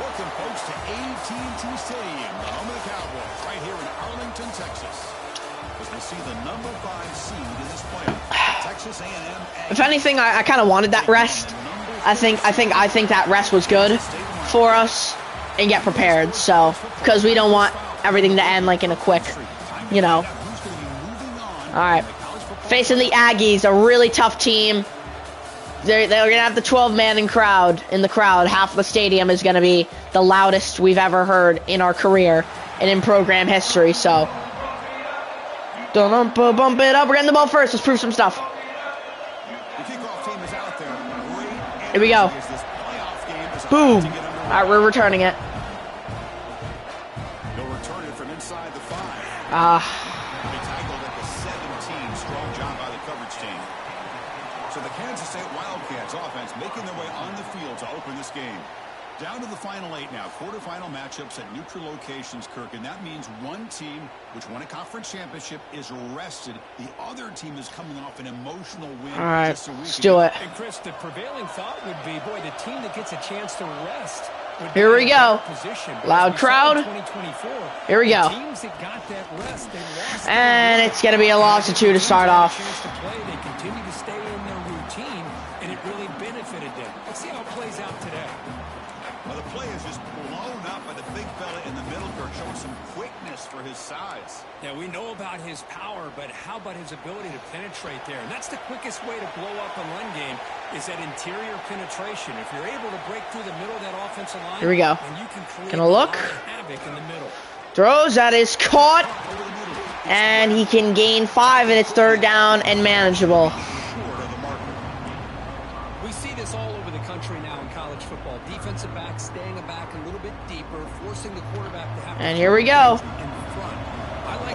B: Welcome, folks, to AT&T Stadium, the home of the Cowboys, right here in Arlington, Texas. As we see the number 5 seed in this playoff, Texas A&M.
A: If anything, I kind of wanted that rest. I think that rest was good for us and get prepared. So, because we don't want everything to end like in a quick, All right, facing the Aggies, a really tough team. They're gonna have the 12-man in the crowd. Half the stadium is gonna be the loudest we've ever heard in our career and in program history. So, don't bump it up. We're getting the ball first. Let's prove some stuff. Here we go. Boom. All right, we're returning it.
B: They'll return it from inside the 5. They tackled at the 17. Strong job by the coverage team. So the Kansas State Wildcats offense making their way on the field to open this game. Down to the final 8 now. Quarterfinal matchups at neutral locations, Kirk. And that means one team, which won a conference championship, is rested. The other team is coming off an emotional win.
A: All right,
B: just a week
A: let's do it.
C: And Chris, the prevailing thought would be, boy, the team that gets a chance to rest.
A: Here we go. Loud crowd. Here we go.
C: Teams that got that rest, they lost,
A: and it's going to be a loss of 2 to start off.
C: They continue to stay in their routine, and it really benefited them. Let's see how it plays out today.
B: Well, the play is just blown up by the big fella in the middle, Kirk, showing some quickness for his size.
C: Yeah, we know about his power, but how about his ability to penetrate there? And that's the quickest way to blow up a run game, is that interior penetration. If you're able to break through the middle of that offensive line,
A: here we go.
C: and you can create
A: Gonna look.
C: havoc in the middle.
A: Throws, that is caught, and he can gain 5, and it's 3rd down and manageable.
C: We see this all over the country now in college football. Defensive backs staying back a little bit deeper, forcing the quarterback to have.
A: And here we go.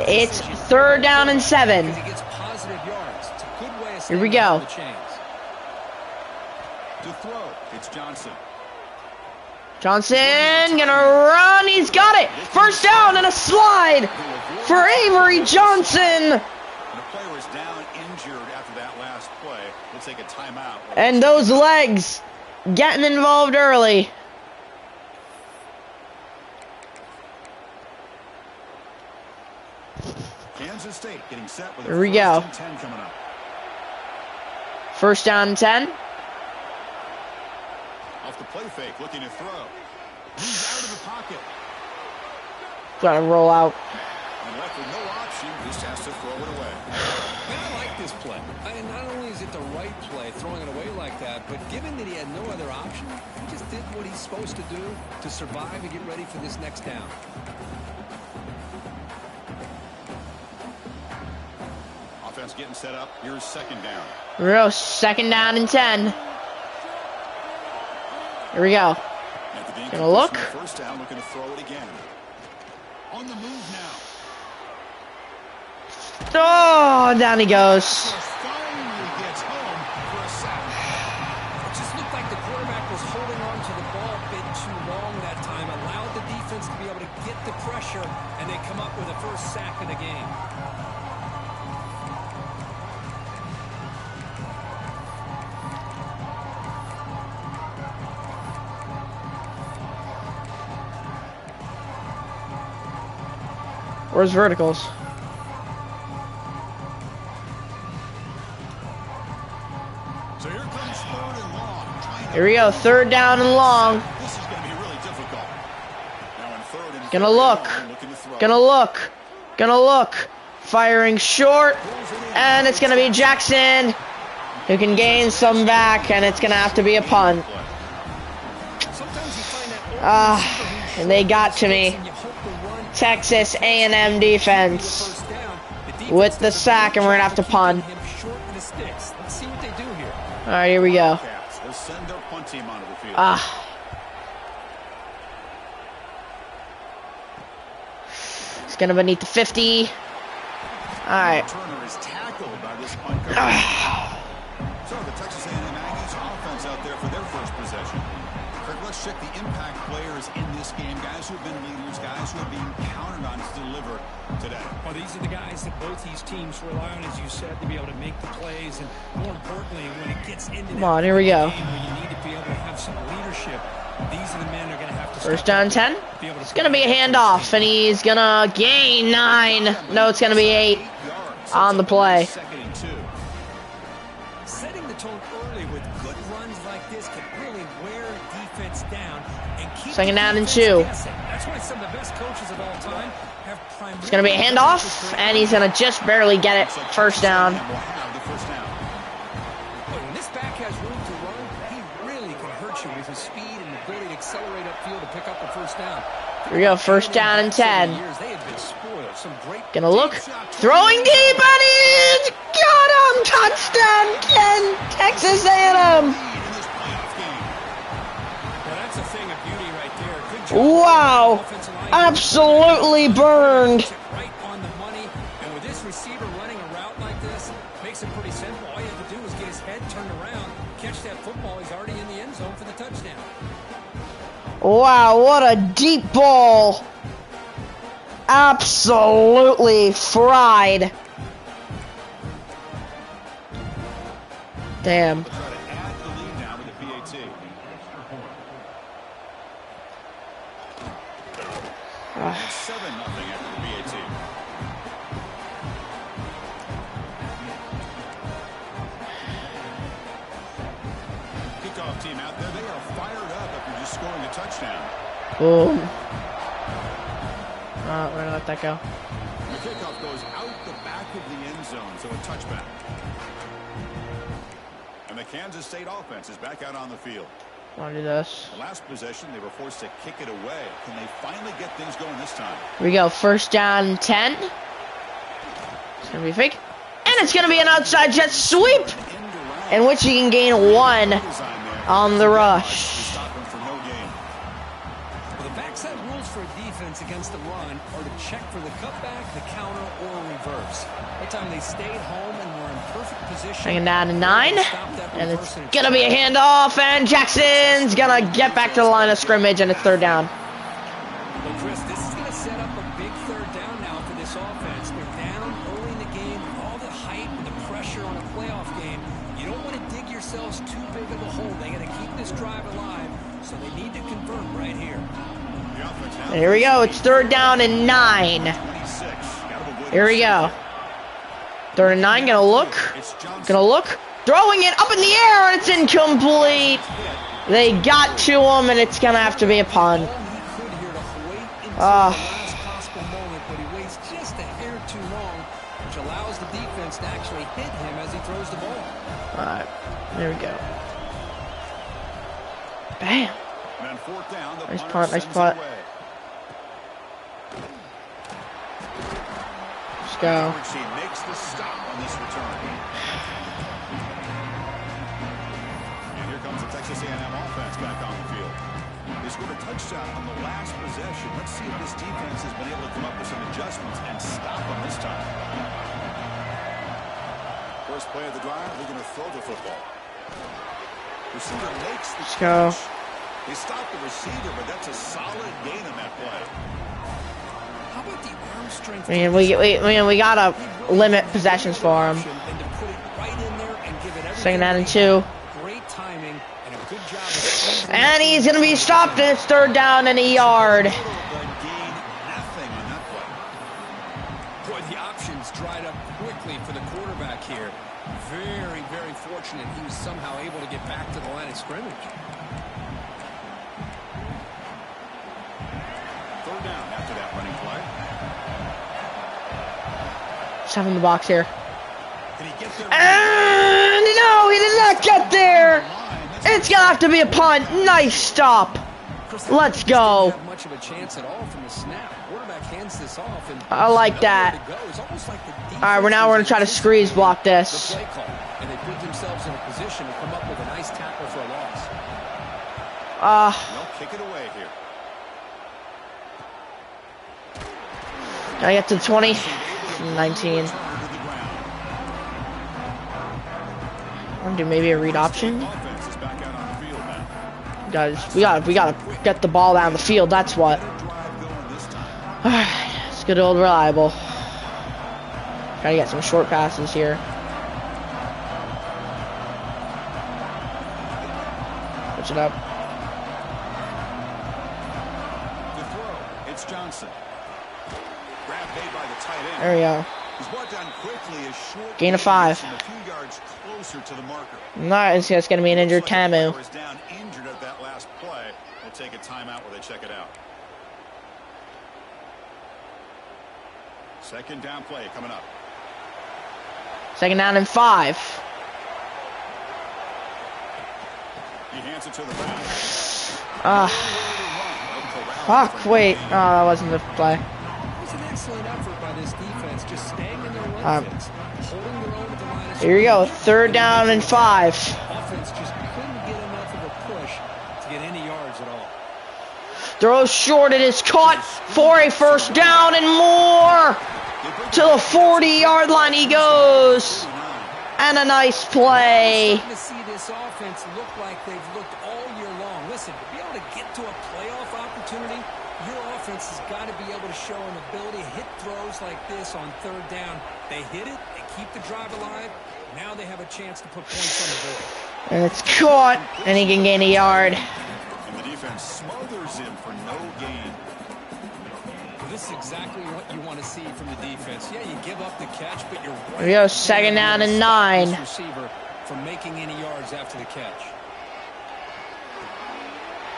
A: It's 3rd down and 7.
C: He gets positive yards. It's a good way of
A: here we go.
C: the chains.
B: To throw, it's Johnson.
A: Johnson gonna run. He's got it. 1st down and a slide for Avery Johnson.
B: The player was down injured after that last play. We'll take a timeout.
A: And those legs getting involved early.
B: Kansas State getting set with
A: here we go.
B: 10 coming up.
A: 1st down and 10.
B: Off the play fake, looking to throw. He's out of the pocket.
A: Gotta roll out.
B: And left with no option, just has to throw it away.
C: And I like this play. And not only is it the right play, throwing it away like that, but given that he had no other option, he just did what he's supposed to do to survive and get ready for this next down.
B: Offense getting set up. Here's 2nd down.
A: Here we go. 2nd down and 10. Here we go. Gonna look.
B: 1st down, looking to throw it again. On the move now.
A: Oh, down he goes.
B: Finally gets home for a sack.
C: It just looked like the quarterback was holding on to the ball a bit too long that time, allowed the defense to be able to get the pressure, and they come up with a 1st sack of the game.
A: Where's verticals?
B: So here comes 3rd and long.
A: Here we go. 3rd down and long.
B: This is going to be really difficult. Now in 3rd and
A: Gonna look.
B: looking to throw.
A: Gonna look. Gonna look. Firing short. And it's gonna be Jackson, who can gain some back, and it's gonna have to be a punt. And they got to me. Texas A&M defense with the sack, and we're gonna have to punt. All right, here we go. It's gonna beneath the 50. All right.
B: Turner is tackled by this punt. So the Texas A&M Aggies offense out there for their 1st possession. Kirk, let's check the impact players in this game. Guys who have been leaders, guys who are being counted on to deliver today.
C: Well, these are the guys that both these teams rely on, as you said, to be able to make the plays, and more importantly, when it gets into
A: Come on, here we go.
C: game where you need to be able to have some leadership, these are the men that are going to have to
A: 1st down 10. It's gonna be a handoff, and he's gonna gain 9. No, it's gonna be 8 on the play.
C: 2nd and 2. Setting the tone early with good runs like this can really wear defense down and keep
A: 2nd down and 2.
C: That's why some of the best coaches of all time have primarily.
A: It's gonna be a handoff, and he's gonna just barely get it. 1st down.
C: When this back has room to run, he really can hurt you with his speed and ability to accelerate upfield to pick up the 1st down.
A: Here we go. 1st down and 10.
C: They have been spoiled. Some great
A: Gonna look. Throwing deep, and he's got him. Touchdown, Ken. Texas A&M.
C: That's a thing of beauty right there. Good job.
A: Wow. Absolutely burned.
C: Right on the money. And with this receiver running a route like this, makes it pretty simple. All you have to do is get his head turned around, catch that football. He's already in the end zone for the touchdown.
A: Wow, what a deep ball. Absolutely fried. Damn.
B: Try to add the lead now with the PAT. It's 7-0 after the PAT. Kickoff team out there. They are fired up after just scoring a touchdown.
A: Boom. We're gonna let that go.
B: The kickoff goes out the back of the end zone, so a touchback. And the Kansas State offense is back out on the field.
A: Wanna do this?
B: The last possession, they were forced to kick it away. Can they finally get things going this time?
A: Here we go. First down 10. It's gonna be fake. And it's gonna be an outside jet sweep, in which you can gain 1 on the rush.
C: For a defense against the run or to check for the cutback, the counter, or reverse. That time they stayed home and were in perfect position.
A: Bringing down to 9, and it's gonna be a handoff, and Jackson's gonna get back to the line of scrimmage, and it's third down.
C: Well, Chris, this is gonna set up a big third down now for this offense. They're down early in the game, all the hype and the pressure on a playoff game. You don't want to dig yourselves too big of a hole. They gotta keep this drive alive, so they need to convert right here.
A: And here we go. It's third down and 9. Here we go. Third and 9. Gonna look. Throwing it up in the air, and it's incomplete. They got to him, and it's gonna have to be a punt.
C: Last possible moment, but he waits just a hair too long, which allows the defense to actually hit him as he throws the ball.
A: All right. There we go. Bam. Nice punt, nice punt. Let's go.
B: She makes the stop on this return. And here comes the Texas A&M offense back on the field. They scored a touchdown on the last possession. Let's see if this defense has been able to come up with some adjustments and stop them this time. First play of the drive, they're going to throw the football. Receiver makes the catch. They stopped the receiver, but that's a solid gain on that play.
C: How about the arm strength?
A: We gotta limit possessions for him. Second down and 2.
C: Great timing and a good job.
A: And he's gonna be stopped, and it's third down and a yard.
C: Boy, the options dried up quickly for the quarterback here. Very, very fortunate he was somehow able to get back to the line of scrimmage.
B: Third down after that running play.
A: Stop in the box here. And no, he did not get there. It's gonna have to be a punt. Nice stop. Let's go.
C: Much of a chance at all from the snap. Quarterback hands this off, and
A: I like that. All right, we're gonna try to squeeze block this.
C: And they put themselves in a position to come up with a nice tackle for a loss.
B: They'll kick it away here.
A: Gotta get to 20, 19. I'm gonna do maybe a read option. Guys, we gotta get the ball down the field. That's what. All right, it's good old reliable. Gotta get some short passes here. Switch it up.
B: The throw. It's Johnson. Grab made by the tight end.
A: There we go.
B: He's brought down quickly, a short
A: gain of 5.
B: a few yards closer to the marker.
A: Nice, it's gonna be an injured Tamu.
B: Is down injured at that last play. We'll take a timeout while they check it out. Second down play coming up.
A: Second down and 5.
B: He hands it to the back.
A: Fuck, wait. Oh, that wasn't the play.
C: It was an excellent effort by this defense, just staying in their run fits, holding their own at the line of
A: Here we go, third down and 5.
C: Offense just couldn't get enough of a push to get any yards at all.
A: Throw short, it is caught for a first down and more. To the 40-yard line he goes. And a nice play.
C: To see this offense look like they've looked all year long. listen, to be able to get to a playoff opportunity, your offense has got to be able to show an ability to hit throws like this on third down. They hit it, they keep the drive alive. Now they have a chance to put points on the board.
A: And it's caught, and he can gain a yard.
B: And the defense smothers him for no gain.
C: Well, this is exactly what you want to see from the defense. Yeah, you give up the catch, but you're right.
A: Here we go, 2nd down and 9.
C: This receiver from making any yards after the catch.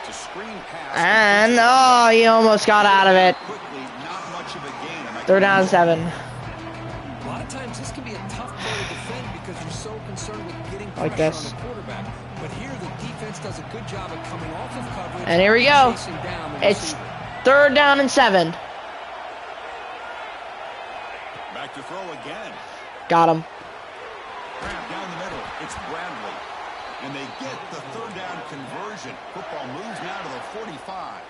B: To screen pass.
A: And, oh, he almost got out of it.
B: Quickly, not much of a gain.
A: 3rd down and 7.
C: A lot of times this can be a tough play to defend because you're so concerned with getting
A: Like
C: pressure
A: this.
C: on the quarterback. But here the defense does a good job of coming off of coverage.
A: And here we go.
C: Chasing down the
A: It's
C: receiver.
A: 3rd down and 7.
B: Back to throw again.
A: Got him.
B: Grab down the middle. It's Bradley. And they get the 3rd down conversion. Football moves now to the 45.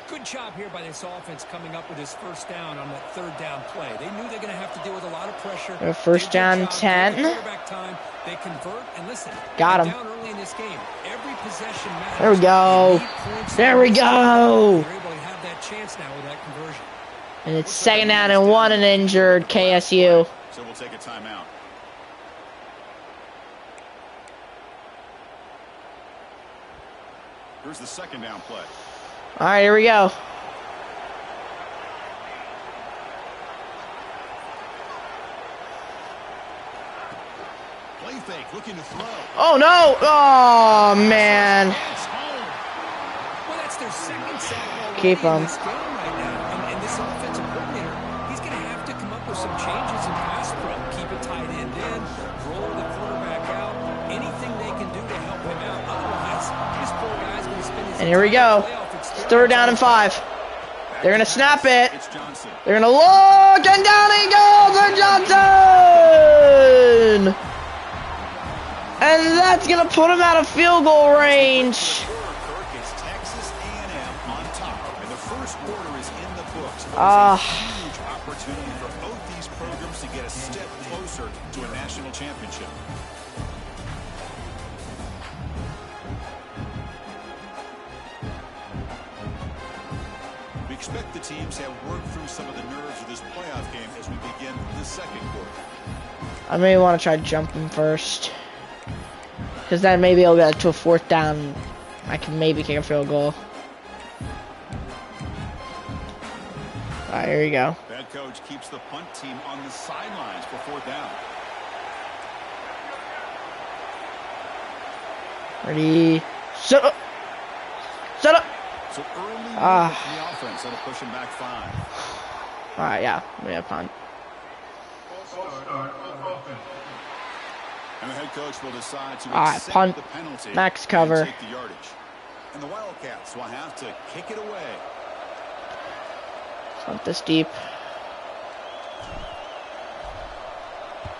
C: Good job here by this offense coming up with his 1st down on that 3rd down play. They knew they're going to have to deal with a lot of pressure.
A: 1st down 10.
C: Quarterback time. They convert, and listen,
A: Got him.
C: down early in this game. Every possession matters.
A: There we go.
C: You need points.
A: There we go.
C: They're able to have that chance now with that conversion.
A: And it's 2nd down and 1, an injured KSU.
B: So we'll take a timeout. Here's the 2nd down play.
A: All right, here we go.
B: Play fake, looking to throw.
A: Oh, no. Oh, man.
B: It's home.
C: Well, that's their 2nd sack already
A: Keep
C: in
A: him.
C: this game right now. And this offensive coordinator, he's going to have to come up with some changes in pass pro. Keep a tight end in, roll the quarterback out, anything they can do to help him out. Otherwise, this poor guy's going to spend his
A: And here we go. It's 3rd down and 5. They're going to snap it.
B: It's Johnson.
A: They're going to look, and down he goes for Johnson. And that's going to put him out of field goal range.
B: Kirk is Texas A&M on top. And the 1st quarter is in the books.
A: Ah.
B: Huge opportunity for both these programs to get a step closer to a national championship. We expect the teams have worked through some of the nerves of this playoff game as we begin the 2nd quarter.
A: I may want to try jumping first. Because then maybe I'll get to a 4th down. I can maybe kick a field goal. Alright, here we go.
B: Head coach keeps the punt team on the sidelines for 4th down.
A: Ready. Shut up. Shut up.
B: So early lead
A: Ah.
B: from the offense, that'll push him back 5.
A: Alright, yeah. We have punt.
B: And the head coach will decide to
A: Alright,
B: accept
A: punt.
B: the penalty
A: Max cover.
B: and take the yardage. And the Wildcats will have to kick it away.
A: It's not this deep.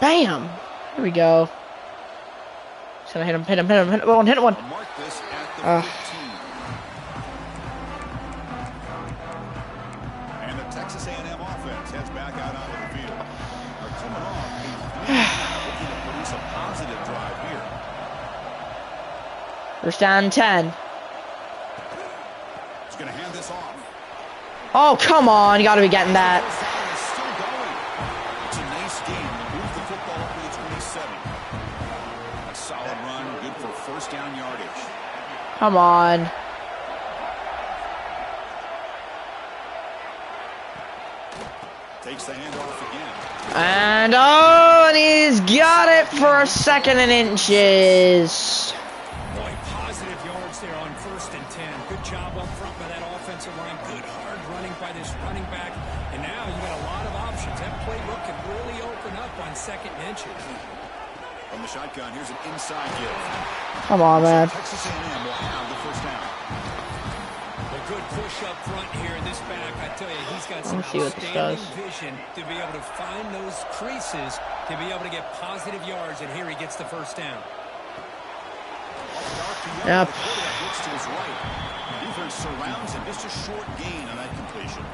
A: Bam! Here we go. Just gonna hit him, hit him, hit him, hit one, hit one.
B: They'll mark this at the 15. And the Texas A&M offense heads back out onto the field. They're coming off a looking to produce a positive drive here.
A: 1st down 10.
B: He's going to hand this off.
A: Oh, come on. You gotta be getting that.
B: First down is still going. It's a nice game. They move the football up to the 27. A solid run, good for 1st down yardage.
A: Come on.
B: Takes the handoff again.
A: And oh, and he's got it for a 2nd and inches.
C: Boy, positive yards there on 1st and 10. Good job up front by that offensive line. Good hard running by this running back. And now you got a lot of options. That playbook can really open up on 2nd and inches.
B: From the shotgun, here's an inside give.
A: Come on, man.
B: Texas A&M will have the 1st down.
C: A good push up front here in this back. I tell you, he's got some
A: Let's see what this
C: outstanding
A: does.
C: vision to be able to find those creases, to be able to get positive yards, and here he gets the 1st down.
A: Yep.
B: The quarterback looks to his right. The defense surrounds him. Just a short gain on that completion.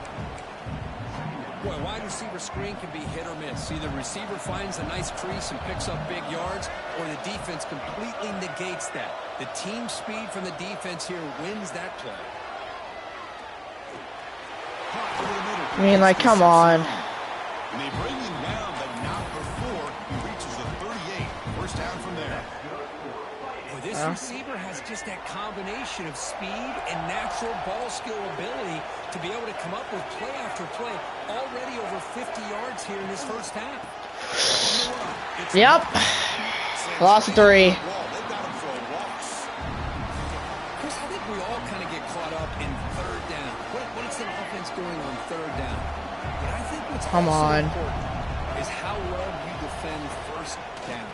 C: Boy, wide receiver screen can be hit or miss. Either receiver finds a nice crease and picks up big yards, or the defense completely negates that. The team speed from the defense here wins that play.
A: I mean, like, come on.
B: And they bring him down, but not before he reaches the 38. First down from there.
C: Well, this receiver has just that combination of speed and natural ball skill ability to be able to come up with play after play. Already over 50 yards here in this first half.
A: Yep. Lost 3.
C: Chris, I think we all kind of get caught up in third down. What is an offense doing on third down? But I think what's
A: Come
C: also
A: on.
C: important is how well you defend first down.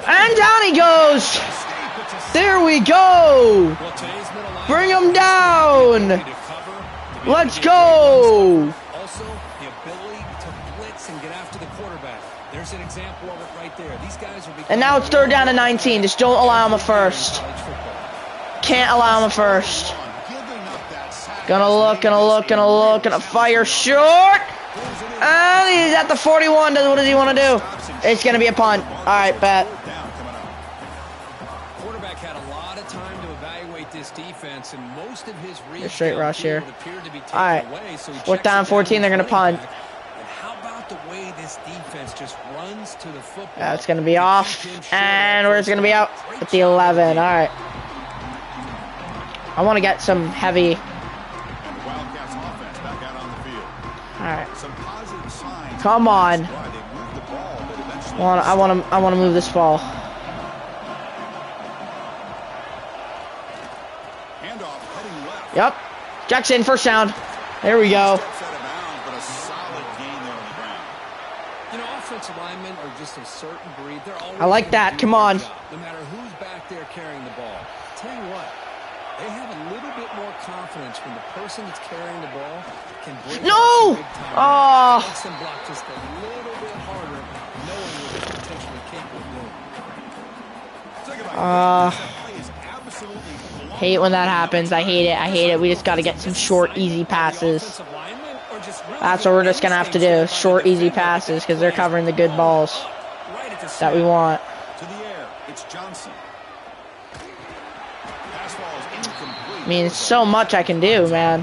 A: And down he goes. There we go.
C: Well, today's middle line
A: Bring him down. Let's go.
C: Also, the ability to blitz and get after the quarterback. There's an example of it right there. These guys are
A: And now it's third down and 19. Just don't allow him a first. Can't allow him a first. Gonna look, gonna fire short. And he's at the 41. What does he want to do? It's gonna be a punt. All right, bet.
C: Quarterback had a lot of time to evaluate this defense, and most of his
A: straight rush here. All right,
C: away, so
A: fourth down, 14. They're gonna punt.
C: And how about the way this defense just runs to the football?
A: That's gonna be off, and we're just gonna be out at the 11. All right. I want to get some heavy. All right. Come on. I want to move this ball. Yep. Jackson, first down. There we go.
C: You know, offensive linemen are just a certain breed. They're always
A: I like that. Come on.
C: No matter who's back there carrying the ball. Tell you what, they have a little bit more confidence when the person that's carrying the ball can break
A: no! Oh.
C: Makes them block just a little bit harder, knowing what they're potentially capable of doing.
A: Hate when that happens. I hate it. We just got to get some short, easy passes. That's what we're just going to have to do. Short, easy passes, because they're covering the good balls that we want.
B: To the air, it's Johnson.
A: I mean, it's so much I can do, man.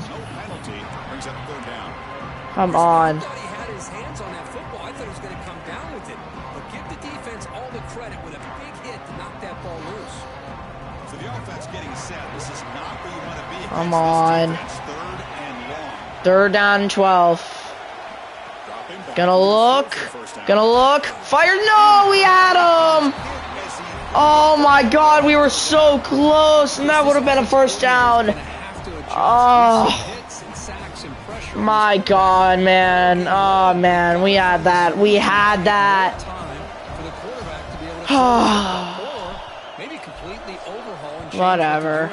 A: Come on.
C: I thought he had his hands on that football. I thought he was going to come down with it. But give the defense all the credit with a big hit to knock that ball loose.
B: So the offense getting set. This is not where you want to be.
A: Come on.
B: Third and long.
A: Third down and 12. Gonna look. Fire. No, we had him. Oh my God, we were so close, and that would have been a first down. Oh my God, man. Oh man, we had that. Whatever.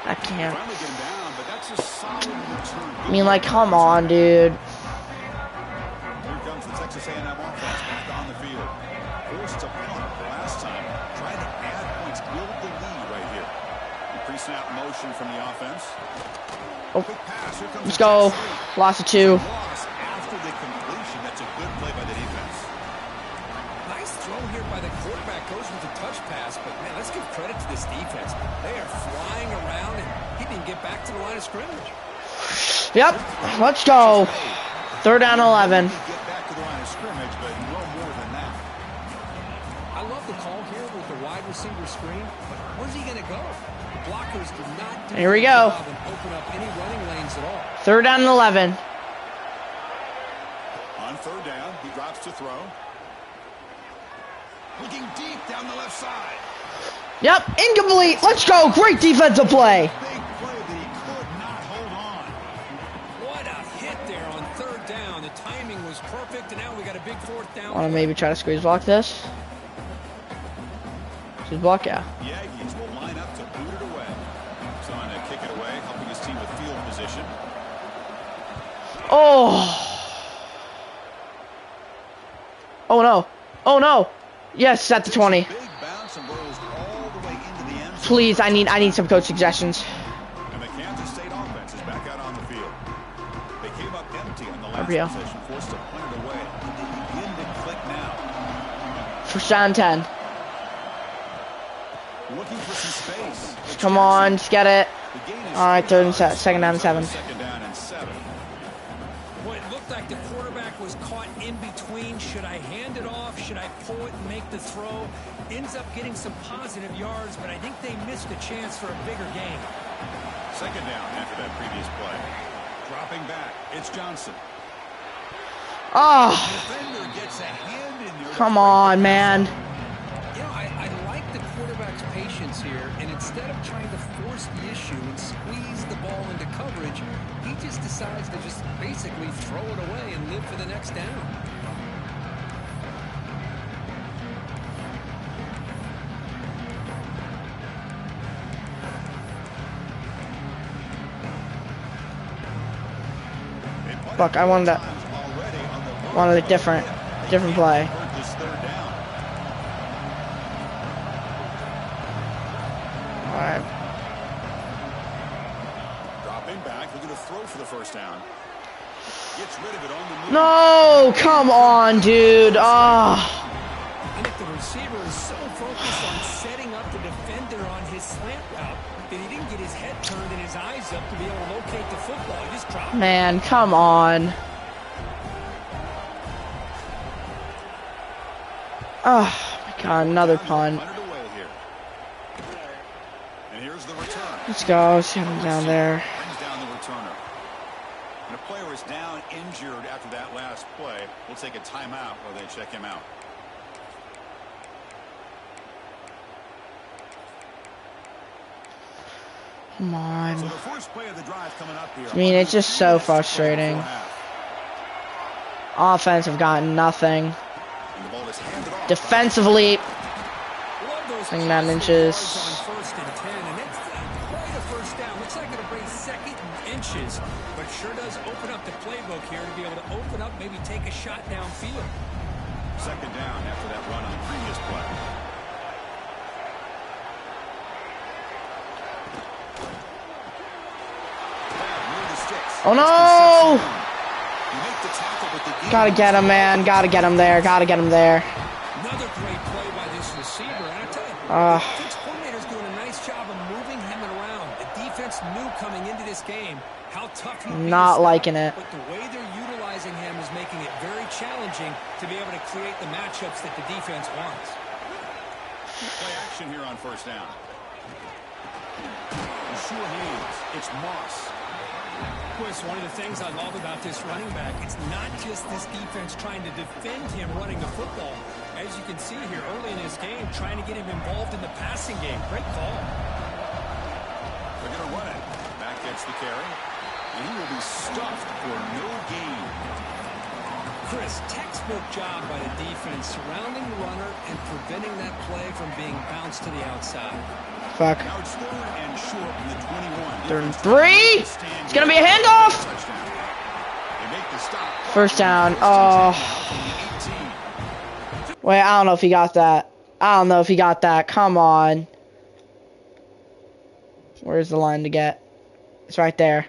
A: I can't. I mean, like, come on, dude.
B: Here comes the Texas A&M offense back on the field. Forced to punt the last time. Trying to add points, build the lead right here. Pre-snap motion from the offense.
A: Oh. Let's go. Loss of 2.
B: After the completion, that's a good play by the defense.
C: Nice throw here by the quarterback. Goes with a touch pass, but man, let's give credit to this defense. They are flying around, and he didn't get back to the line of scrimmage.
A: Yep. Let's go. Third down 11.
B: Get back to the line of scrimmage, but no more than that.
C: I love the call here with the wide receiver screen, but where's he going to go? The blockers did not do
A: Here we go.
C: and open up any running lanes at all.
A: Third down and 11.
B: On third down, he drops to throw. Looking deep down the left side.
A: Yep, incomplete. Let's go. Great defensive play.
B: Big play that he could not hold on.
C: What a hit there on third down. The timing was perfect, and now we got a big fourth down.
A: Want to maybe try to squeeze block this? Squeeze block, yeah.
B: The Aggies will line up to boot it away. Trying to kick it away, helping his team with field position.
A: Oh. Oh no. Oh no. Yes, at the 20.
B: Big bounce and rolls all the way into the end zone.
A: Please, I need some coach suggestions.
B: And the Kansas State offense is back out on the field. They came up empty on the last
A: Gabriel.
B: possession, forced to punt it away. And they begin to click now.
A: First down 10.
B: Looking for some space.
A: Come on, just get it.
B: The gain is
A: All right, second down and 7.
B: Second down and 7.
C: Well, it looked like the quarterback was caught in between. Should I hand it off? Should I pull it and make the throw? Ends up getting some positive yards, but I think they missed a chance for a bigger gain.
B: Second down after that previous play. Dropping back, it's Johnson.
A: Oh,
B: Defender gets a hand in there.
A: come on, man.
C: You know, I like the quarterback's patience here, and instead of trying to force the issue and squeeze the ball into coverage, he just decides to just basically throw it away and live for the next down.
A: Fuck, I wanted a different play. All right.
B: Dropping back, looking to throw for the first down. Gets rid of it on the move.
A: No, come on, dude. Oh.
C: And if the receiver is so focused on setting up the defender on his slant route that he didn't get his head turned and his eyes up to be able to locate the football, he just dropped it.
A: Man, come on. Oh, my God, another punt. Let's go. Let's get him down there.
B: Brings down the returner. And a player is down injured after that last play. We'll take a timeout while they check him out.
A: Come on.
B: So the first play of the drive coming up here.
A: I mean, it's just so frustrating. Offense have gotten nothing.
B: And the ball is handed off.
A: Defensively,
C: Thing
A: 9 inches.
C: On first and 10, and that's quite a first down. Looks like it'll bring second and inches, but sure does open up the playbook here to be able to open up, maybe take a shot downfield.
B: Second down after that run on the previous play.
A: Oh no! Gotta get him, man. Gotta get him there. Gotta get him there.
C: Another great play by this receiver, and I tell you, the defense coordinator's doing a nice job of moving him around. The defense knew coming into this game how tough he'd be.
A: Not liking it.
C: But the way they're utilizing him is making it very challenging to be able to create the matchups that the defense wants.
B: Play action here on first down. Sure he is. It's Moss.
C: Chris, one of the things I love about this running back, it's not just this defense trying to defend him running the football. As you can see here early in this game, trying to get him involved in the passing game. Great call.
B: They're going to run it. Back gets the carry. And he will be stuffed for no gain.
C: Chris, textbook job by the defense surrounding the runner and preventing that play from being bounced to the outside.
A: Fuck.
B: Now it's third and short from the 21.
A: Third and 3. It's gonna be a handoff.
B: They make the stop.
A: First down. Oh. Wait, I don't know if he got that. I don't know if he got that. Come on. Where's the line to get? It's right there.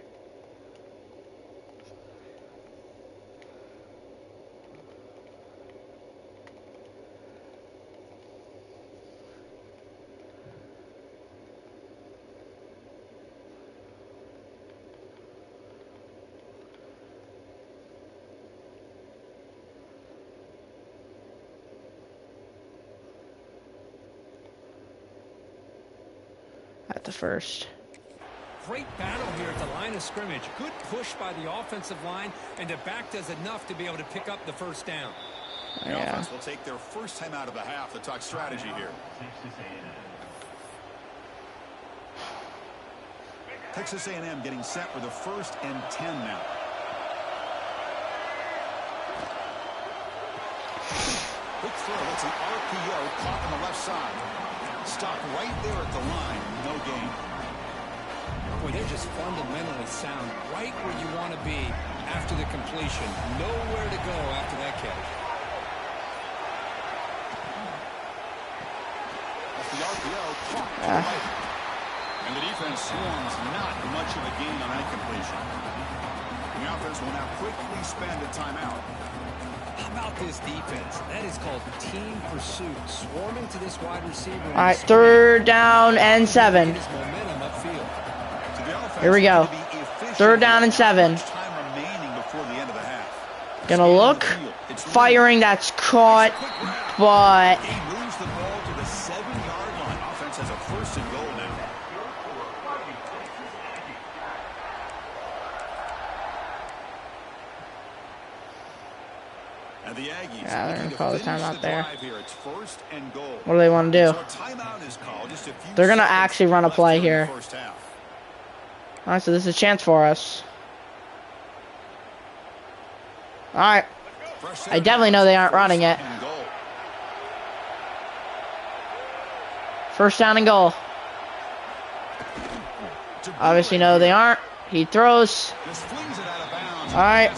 A: At the first.
C: Great battle here at the line of scrimmage. Good push by the offensive line, and the back does enough to be able to pick up the first down.
B: The offense will take their first time out of the half to talk strategy here. Texas A&M getting set for the 1st and 10 now. Quick throw. It's an RPO caught on the left side. Stop right there at the line. No gain.
C: Boy, they're just fundamentally sound. Right where you want to be after the completion. Nowhere to go after that catch.
B: That's the RPO And the defense swarms not much of a gain on that completion. The offense will now quickly spend a timeout.
C: How about this defense? That is called team pursuit. Swarming to this wide receiver.
A: All right, 3rd down and 7. Here we go. 3rd down and 7. Gonna look. Firing, that's caught, but...
B: He moves the ball to the 7-yard line. Offense has a 1st and goal now. And the Aggies,
A: yeah, they're gonna call the timeout there.
B: It's 1st and goal.
A: What do they want to do?
B: So a timeout is called just a few
A: They're gonna
B: seconds
A: actually run a
B: left
A: play
B: in the
A: here.
B: first half.
A: All right, so this is a chance for us. All right. I definitely know they aren't running it. 1st down and goal. Obviously, no, they aren't. He throws. All right.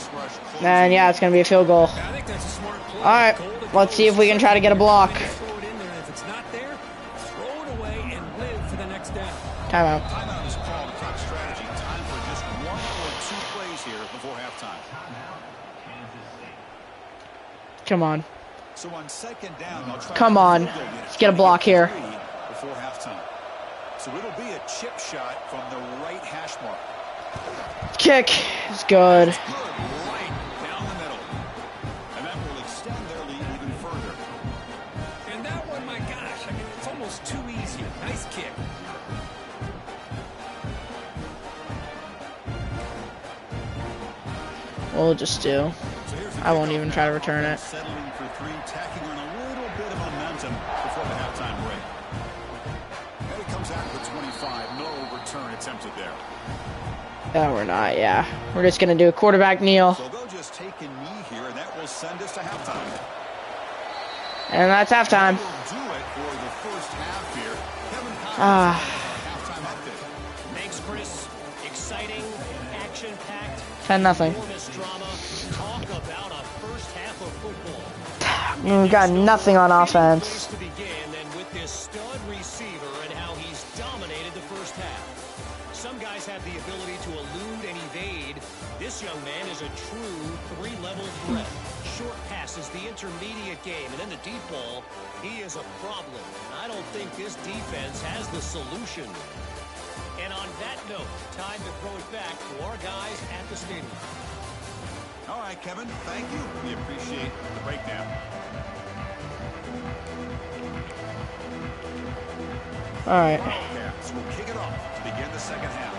A: And yeah, it's going to be a field goal. All right. Let's see if we can try to get a block. Timeout.
B: Timeout is called. Top strategy. Time for just 1 or 2 plays here before halftime.
A: Come on.
B: So on 2nd down, they'll try
A: Come on. Let's get a block here.
B: Before halftime. So it'll be a chip shot from the right hash mark.
A: Kick is good.
B: Good, right down the middle. And that will extend their lead even further.
C: And that one, my gosh, I mean, it's almost too easy. Nice kick.
A: We'll just do. I won't even try to return it.
B: Settling for 3, tacking on a little bit of momentum before the halftime break. And it comes out with 25. No return attempted there.
A: No, we're not, yeah. We're just going to do a quarterback kneel.
B: So they'll just take a knee here, and that will send us to halftime.
A: And that's halftime.
B: We'll do it for the first half here. Kevin halftime update.
D: Thanks, Chris. Exciting, action-packed,
A: 10-0.
D: enormous drama. Talk about a first half of football.
A: We got nothing on offense.
D: To begin, and with this stud receiver and how he's dominated the first half. Some guys have the ability to elude and evade. This young man is a true 3-level threat. Short passes, the intermediate game, and then the deep ball. He is a problem. And I don't think this defense has the solution. And on that note, time to throw it back to our guys at the stadium.
B: All right, Kevin, thank you. We appreciate the breakdown.
A: All right.
B: Wildcats will kick it off to begin the second half.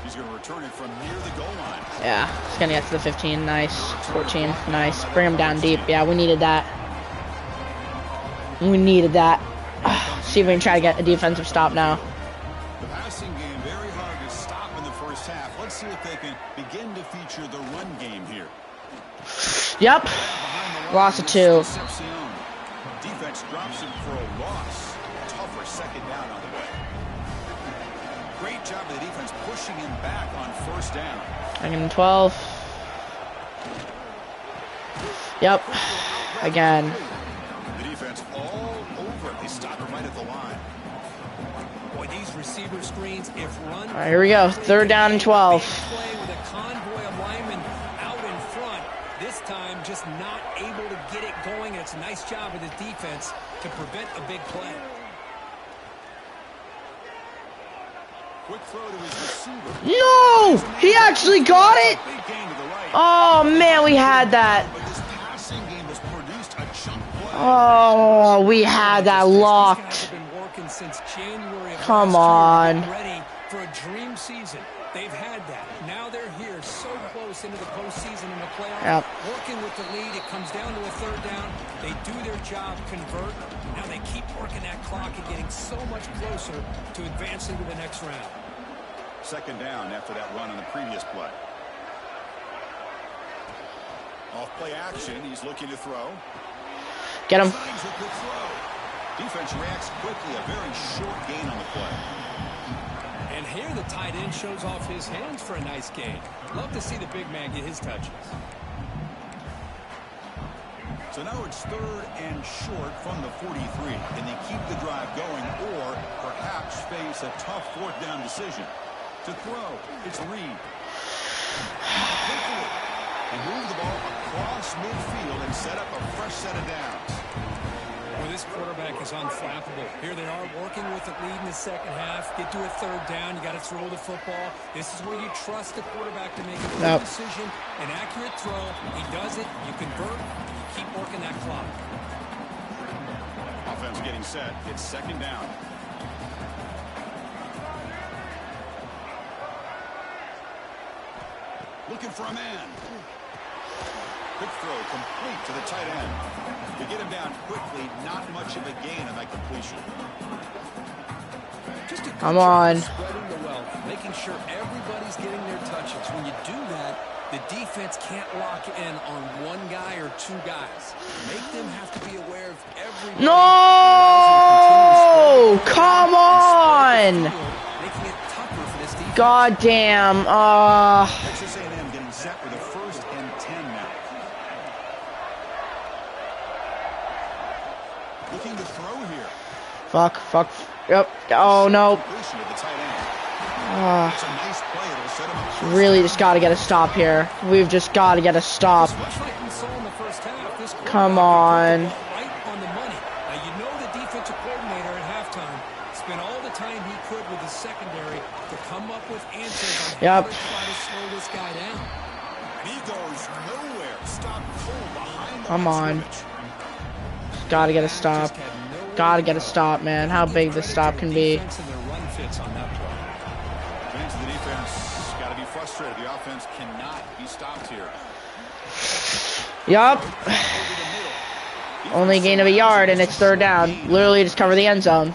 B: He's going to return it from near the goal line.
A: Yeah, it's going to get to the 15. Nice. 14. Nice. Bring him down deep. Yeah, we needed that. We needed that. See if we can try to get a defensive stop now.
B: The passing game very hard to stop in the first half. Let's see if they can begin to feature the run game here.
A: Yep. Loss of 2.
B: Defense drops him for a loss. Tougher 2nd down on the way. Great job of the defense pushing him back on 1st down.
A: 2nd and 12. Yep. Again.
B: The defense all over it. They stop him right at the line.
C: Boy, these receiver screens, if run...
A: All right, here we go. 3rd down and 12.
C: Play with a convoy of linemen out in front. This time, just not able to get it going. And it's a nice job of the defense to prevent a big play.
B: Quick throw to his receiver.
A: No! He actually got it!
B: Big gain to the right.
A: Oh, man, we had that.
B: But this passing game has produced a chunk play.
A: Oh, we had that locked.
C: These guys have been working since January of
A: Come
C: last year to
A: on.
C: get ready for a dream season. They've had that. Now they're here so close into the postseason and the playoffs.
A: Yep.
C: Working with the lead, it comes down to a 3rd down. They do their job, convert. Now they keep working that clock and getting so much closer to advancing to the next round.
B: 2nd down after that run on the previous play. Off play action, he's looking to throw.
A: Get him.
B: Signs a good throw. Defense reacts quickly, a very short gain on the play.
C: And here the tight end shows off his hands for a nice gain. Love to see the big man get his touches.
B: So now it's 3rd and short from the 43. Can they keep the drive going or perhaps face a tough 4th down decision? To throw, it's Reed. And move the ball across midfield and set up a fresh set of downs.
C: Well, this quarterback is unflappable. Here they are working with the lead in the second half. Get to a 3rd down. You got to throw the football. This is where you trust the quarterback to make a good decision, an accurate throw. He does it. You convert. You keep working that clock.
B: Offense getting set. It's 2nd down. Looking for a man. Quick throw complete to the tight end. To get him down quickly, not much of a gain on that completion.
C: Just a
A: Come on.
C: Spreading the wealth, making sure everybody's getting their touches. When you do that, the defense can't lock in on one guy or 2 guys. Make them have to be aware of every.
A: No! Come on!
C: Making it tougher for this defense.
A: God damn.
B: Texas A&M getting set with a 1st and 10 now. Looking to throw here.
A: Fuck. Yep. Oh, no.
B: Completion of the tight end. It's a nice play. It'll set him up.
A: Really just got to get a stop here. We've just got to get a stop.
C: Much like we saw in the first half, this
A: Come on.
C: right on the money. Now, you know the defensive coordinator at halftime spent all the time he could with his secondary to come up with answers on how to try to slow this guy down.
B: And he goes nowhere. Stop full behind the
A: Come on.
B: scrimmage.
A: Got to get a stop. Got to get a stop, man. How big this stop can be.
C: Defense and their run fits on that play.
B: Fans of the defense got to be frustrated. The offense cannot be stopped here.
A: Yup. Only gain of a yard, and it's 3rd down. Literally just cover the end zone.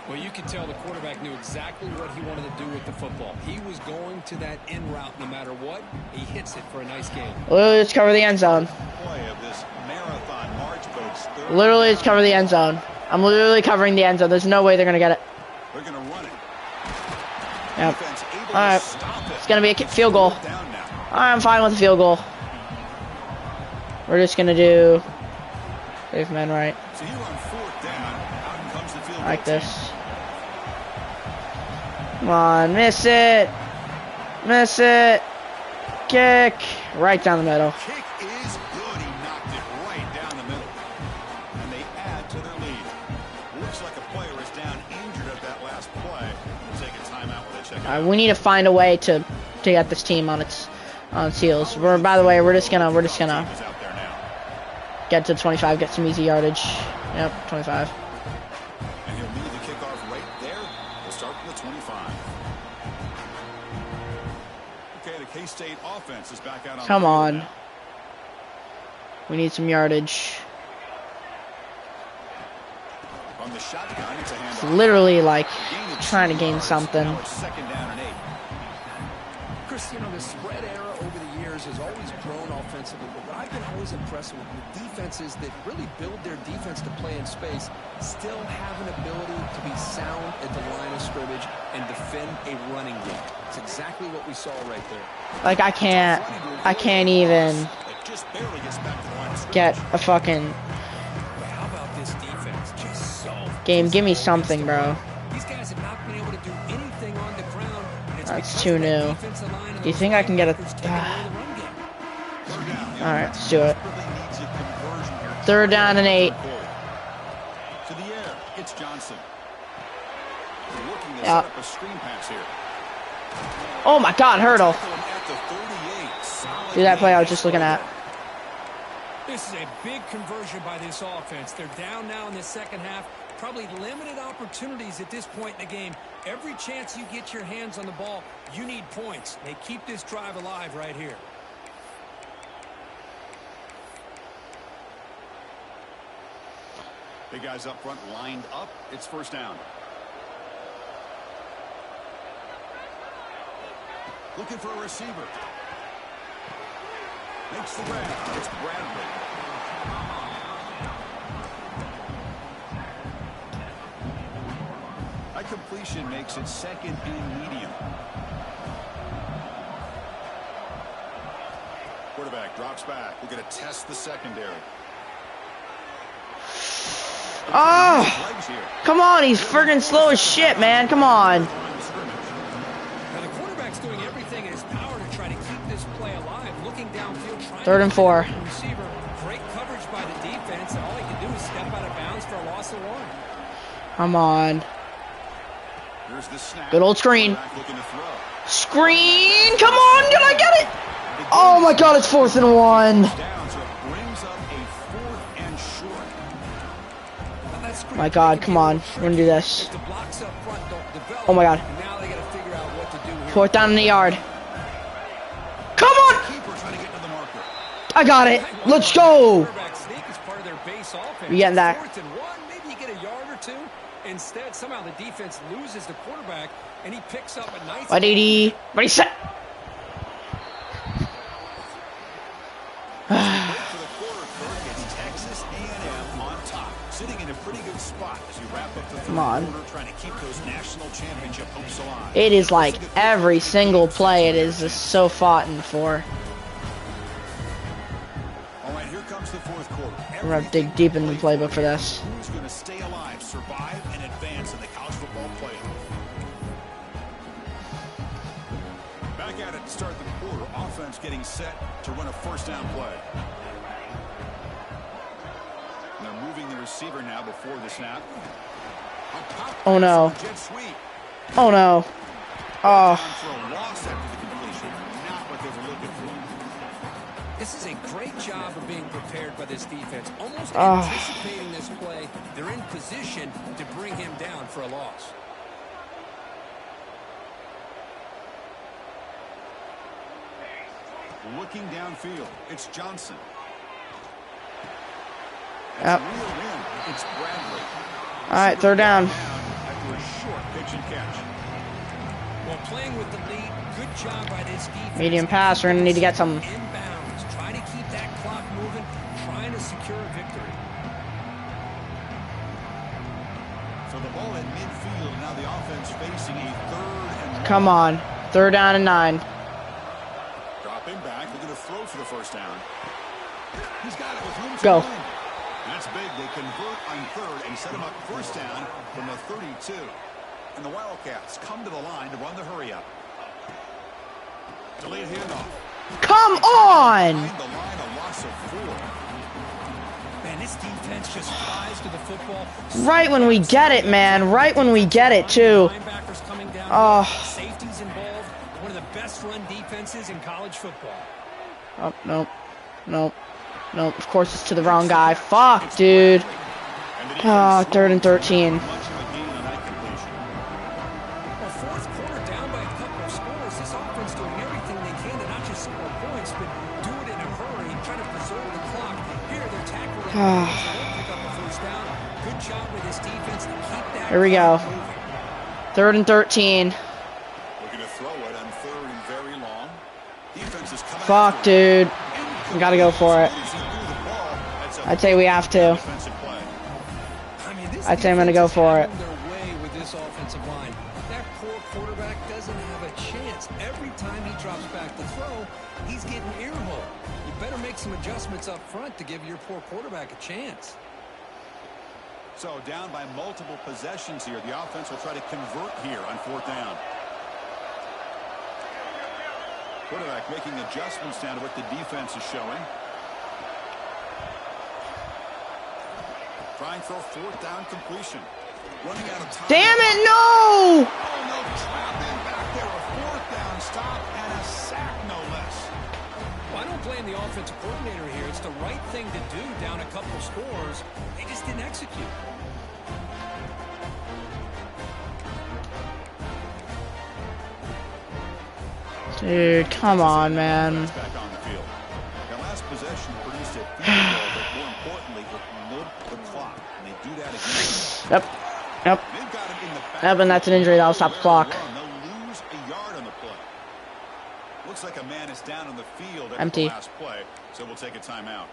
C: Well, you can tell the quarterback knew exactly what he wanted to do with the football. He was going to that in route no matter what. He hits it for a nice game.
A: Literally just cover the end zone.
B: Play of this marathon march, folks.
A: Literally just cover the end zone. I'm literally covering the end zone. There's no way they're going to get it.
B: They're going to run it.
A: Yep.
B: Defense able to
A: Alright.
B: stop it.
A: It's going to be a field goal.
B: Down now.
A: I'm fine with a field goal. We're just going to do safe man right.
B: So you on 4th down. Out comes the field goal
A: Like
B: team.
A: this. Come on. Miss it. Miss it. Kick. Right down the middle.
B: Kick is good. He knocked it right down the middle. And they add to their lead. Looks like a player is down injured at that last play. We'll take a timeout with a check.
A: We need to find a way to get this team on its heels. By the way, we're just gonna
B: Is out there now.
A: get to 25, get some easy yardage. Yep, 25.
B: And he'll lead the kickoff right there. We'll start from the 25. Okay, the K-State offense is back out on
A: Come
B: the field
A: on.
B: now.
A: We need some yardage.
B: On the shotgun, it's a
A: It's
B: handoff.
A: literally like
B: Gain of
A: trying to
B: 2
A: gain
B: yards.
A: something.
B: Now it's 2nd down and 8.
C: Chris, you know, the spread era over the years has always grown offensively, but what I've been always impressed with defenses that really build their defense to play in space still have an ability to be sound at the line of scrimmage and defend a running game. It's exactly what we saw right there.
A: Like I can't even
B: It just barely gets back to the line of scrimmage.
A: get a fucking
C: But how about this defense? Just so
A: game. Give me something, bro.
C: These guys have not been able to do anything on the ground. And it's
A: That's
C: because
A: too
C: of that
A: new.
C: defensive line and
A: Do you
C: those
A: think I can get a?
C: linebackers taking away the run game.
B: Third down. The
A: All right,
B: offense
A: let's do it.
B: desperately needs a conversion here.
A: 3rd down and 8.
B: To the air, it's Johnson. They're looking to
A: Yeah.
B: set up a screen pass here.
A: Oh my God, hurdle.
B: Tackle him at the 38. Solid
A: Do that play I was
B: gain.
A: just looking at.
C: This is a big conversion by this offense. They're down now in the second half. Probably limited opportunities at this point in the game. Every chance you get your hands on the ball, you need points. They keep this drive alive right here.
B: Big guys up front lined up. It's 1st down. Looking for a receiver. Makes the grab. It's Bradley. That completion makes it second and medium. Quarterback drops back. We're going to test the secondary.
A: Oh, come on. He's friggin' slow as shit, man. Come on.
C: Now the quarterback's doing everything in his power to try to keep this play alive. Looking downfield, trying
A: 3rd and 4.
C: Receiver. Great coverage by the defense, and all he can do is step out of bounds for a loss of 1.
A: Come on.
B: Here's the snap.
A: Good old screen.
B: Looking to throw.
A: Screen. Come on. Can I get it? Oh, my God. It's 4th and 1.
B: Down, so it brings up a 4th and short.
A: My God. Come on. We're going to do this. Oh, my God.
C: Now they got to figure out what to do here.
A: 4th down in the yard. Come on.
B: Keeper trying to get to the marker.
A: I got it. Let's go.
C: Quarterback sneak is part of their base offense.
A: You getting that?
C: 4th and 1, maybe you get a yard or 2. Instead, somehow the defense loses the quarterback, and he picks up a nice
A: 180. Ready, set.
B: For the quarter, Kirk, it's Texas A&M on top, sitting in a pretty good spot as we wrap up the third quarter, trying to keep those national championship hopes alive.
A: It is like every single play it is just so fought for.
B: All right, here comes the fourth quarter.
A: We're going to dig deep into the playbook for this.
B: Who's going to stay alive, survive, and advance in the college football playoff? Back at it to start the quarter. Offense getting set to run a first down play. And they're moving the receiver now before the snap.
A: Oh, no.
B: Jet sweep.
A: Oh, no. Oh.
B: For a loss after the completion. Not what they were looking for.
C: This is a great job of being prepared by this defense. Almost anticipating this play. They're in position to bring him down for a loss.
B: Looking downfield, it's Johnson.
A: Yep.
B: It's Bradley.
A: All right, 3rd down.
B: After a short pitch and catch.
C: Well, playing with the lead, good job by this defense.
A: Medium pass. We're going to need to get some.
C: Inbounds, trying to keep that clock moving, trying to secure a victory.
B: So the ball at midfield, and now the offense facing a 3rd and
A: Come on. 3rd down and 9.
B: dropping back, looking to throw for the first down. He's got it with room to
A: Go.
B: run. That's big. They convert on 3rd and set him up first down from the 32. And the Wildcats come to the line to run the hurry-up. Delayed handoff.
A: Come on.
B: Behind the line, a loss of 4.
C: Man, this defense just flies to the football.
A: Right when we get it, man. Right when we get it, too.
C: Linebackers coming down.
A: Oh.
C: Safeties involved. One of the best run defenses in college football.
A: Oh, nope. Nope. Nope. Of course, it's to the wrong guy. Fuck, dude. Oh, 3rd and 13.
C: Well, 4th quarter down by a couple of scores. This offense doing everything they can to not just score points, but do it in a hurry, trying to preserve the clock. Here, they're tackling. Pick up a first down. Good job with this defense to keep that.
A: Here we go.
C: moving.
A: 3rd and 13.
B: Looking to throw it on 3rd and very long. Defense is coming.
A: Fuck, dude. We gotta go for it. I'd say we have to.
C: I mean, this
A: I'd say I'm gonna go for it.
C: their way with this offensive line. That poor quarterback doesn't have a chance. Every time he drops back to throw, he's getting earholed. You better make some adjustments up front to give your poor quarterback a chance.
B: So down by multiple possessions here. The offense will try to convert here on 4th down. Quarterback making adjustments down to what the defense is showing. Trying for a 4th down completion. Running out of time.
A: Damn it, no!
B: Oh, no, trapping back there. A 4th down stop and a sack, no less.
C: Well, I don't blame the offensive coordinator here. It's the right thing to do down a couple scores. They just didn't execute.
A: Dude, come on, man.
B: Back on the field. Their last possession produced a field goal, but more importantly, it milked the clock. And they do that again.
A: Yep. Yep.
B: They've got it in the back.
A: Yep, and that's an injury. That'll stop the clock.
B: They'll lose a yard on the play. Looks like a man is down on the field after
A: Empty.
B: the last play, so we'll take a timeout.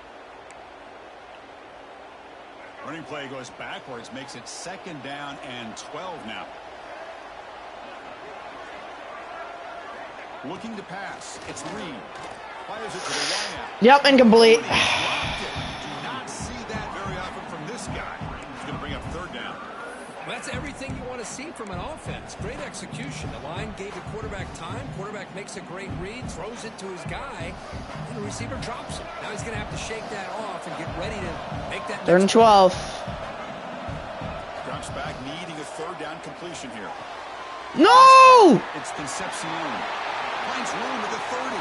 B: Running play goes backwards, makes it 2nd down and 12 now. Looking to pass. It's Reed. Fires it to the wideout.
A: Yep, incomplete.
B: Do not see that very often from this guy. He's going to bring up third down.
C: Well, that's everything you want to see from an offense. Great execution. The line gave the quarterback time. Quarterback makes a great read, throws it to his guy, and the receiver drops it. Now he's going to have to shake that off and get ready to make that.
A: 3rd and 12.
B: Drops back, needing a third down completion here.
A: No!
B: It's Concepcion. Finds room at the 30.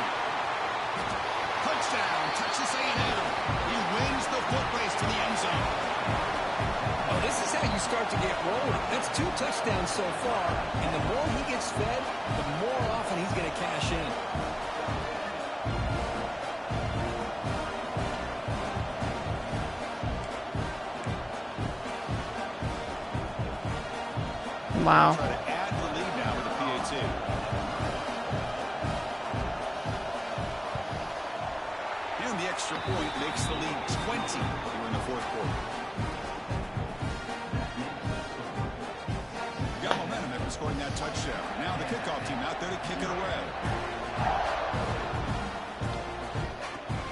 B: Touchdown, Texas A&M. He wins the foot race to the end zone.
C: Oh, this is how you start to get rolling. That's 2 touchdowns so far, and the more he gets fed, the more often he's going to cash in.
A: Wow.
B: Try to add the lead now with the PAT. And the extra point makes the lead 20 here in the 4th quarter. Got momentum after scoring that touchdown. Now the kickoff team out there to kick it away.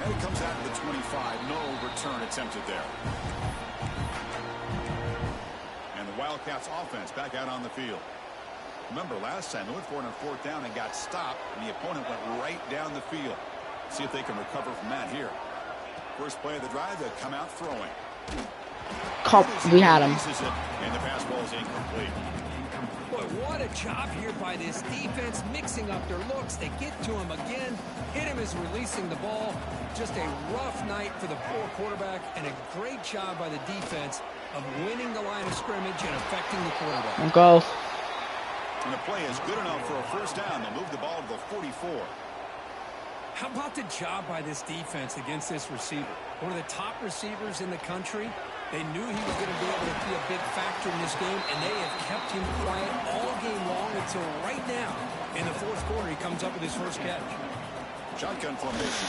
B: And it comes out to the 25. No return attempted there. Wildcats offense back out on the field. Remember last time they went for it on 4th down and got stopped, and the opponent went right down the field. See if they can recover from that here. First play of the drive, they come out throwing.
A: We had him.
B: And the pass ball is incomplete.
C: Boy, what a job here by this defense, mixing up their looks. They get to him again. Hit him as releasing the ball. Just a rough night for the poor quarterback, and a great job by the defense of winning the line of scrimmage and affecting the quarterback.
A: Go.
B: And the play is good enough for a first down. They'll move the ball to the 44.
C: How about the job by this defense against this receiver? One of the top receivers in the country. They knew he was going to be able to be a big factor in this game, and they have kept him quiet all game long until right now. In the 4th quarter, he comes up with his first catch.
B: Shotgun formation.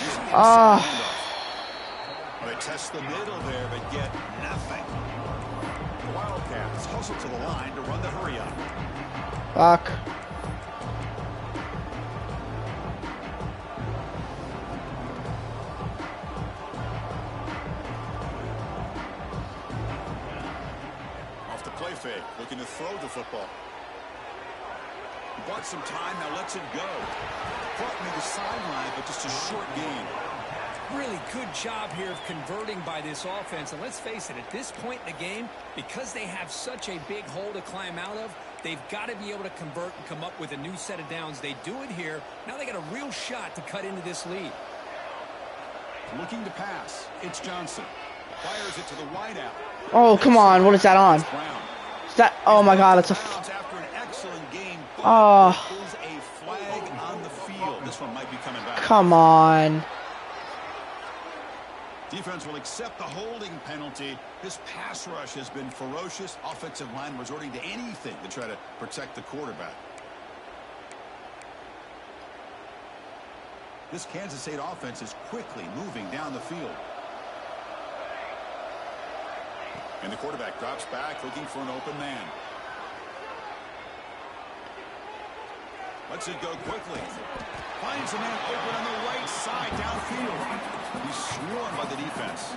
B: They test the middle there, but get nothing. The Wildcats hustle to the line to run the hurry up.
A: Fuck.
B: Off the play fake, looking to throw the football. He bought some time, now lets it go. Caught near the sideline, but just a short gain.
C: Really good job here of converting by this offense. And let's face it, at this point in the game, because they have such a big hole to climb out of, they've got to be able to convert and come up with a new set of downs. They do it here. Now they got a real shot to cut into this lead.
B: Looking to pass. It's Johnson. Fires it to the wideout.
A: Oh, come on. What is that on? Is that? Oh my God, it's a.
B: After an excellent game,
A: Oh.
B: there's a flag on the field. This one might be coming back.
A: Come on.
B: Defense will accept the holding penalty. This pass rush has been ferocious. Offensive line resorting to anything to try to protect the quarterback. This Kansas State offense is quickly moving down the field. And the quarterback drops back, looking for an open man. Lets it go quickly. Finds a man open on the right side downfield. He's swarmed by the defense.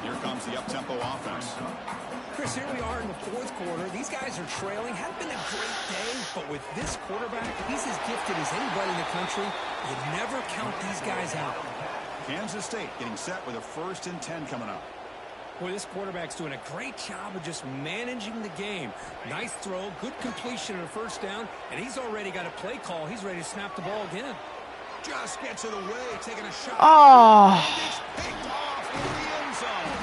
B: Here comes the up-tempo offense.
C: Chris, here we are in the 4th quarter. These guys are trailing. Hadn't been a great day, but with this quarterback, he's as gifted as anybody in the country. You never count these guys out.
B: Kansas State getting set with a 1st and 10 coming up.
C: Boy, this quarterback's doing a great job of just managing the game. Nice throw, good completion on a first down, and he's already got a play call. He's ready to snap the ball again.
B: Just gets it away, taking a shot.
A: Oh.
B: It's picked off in the end zone.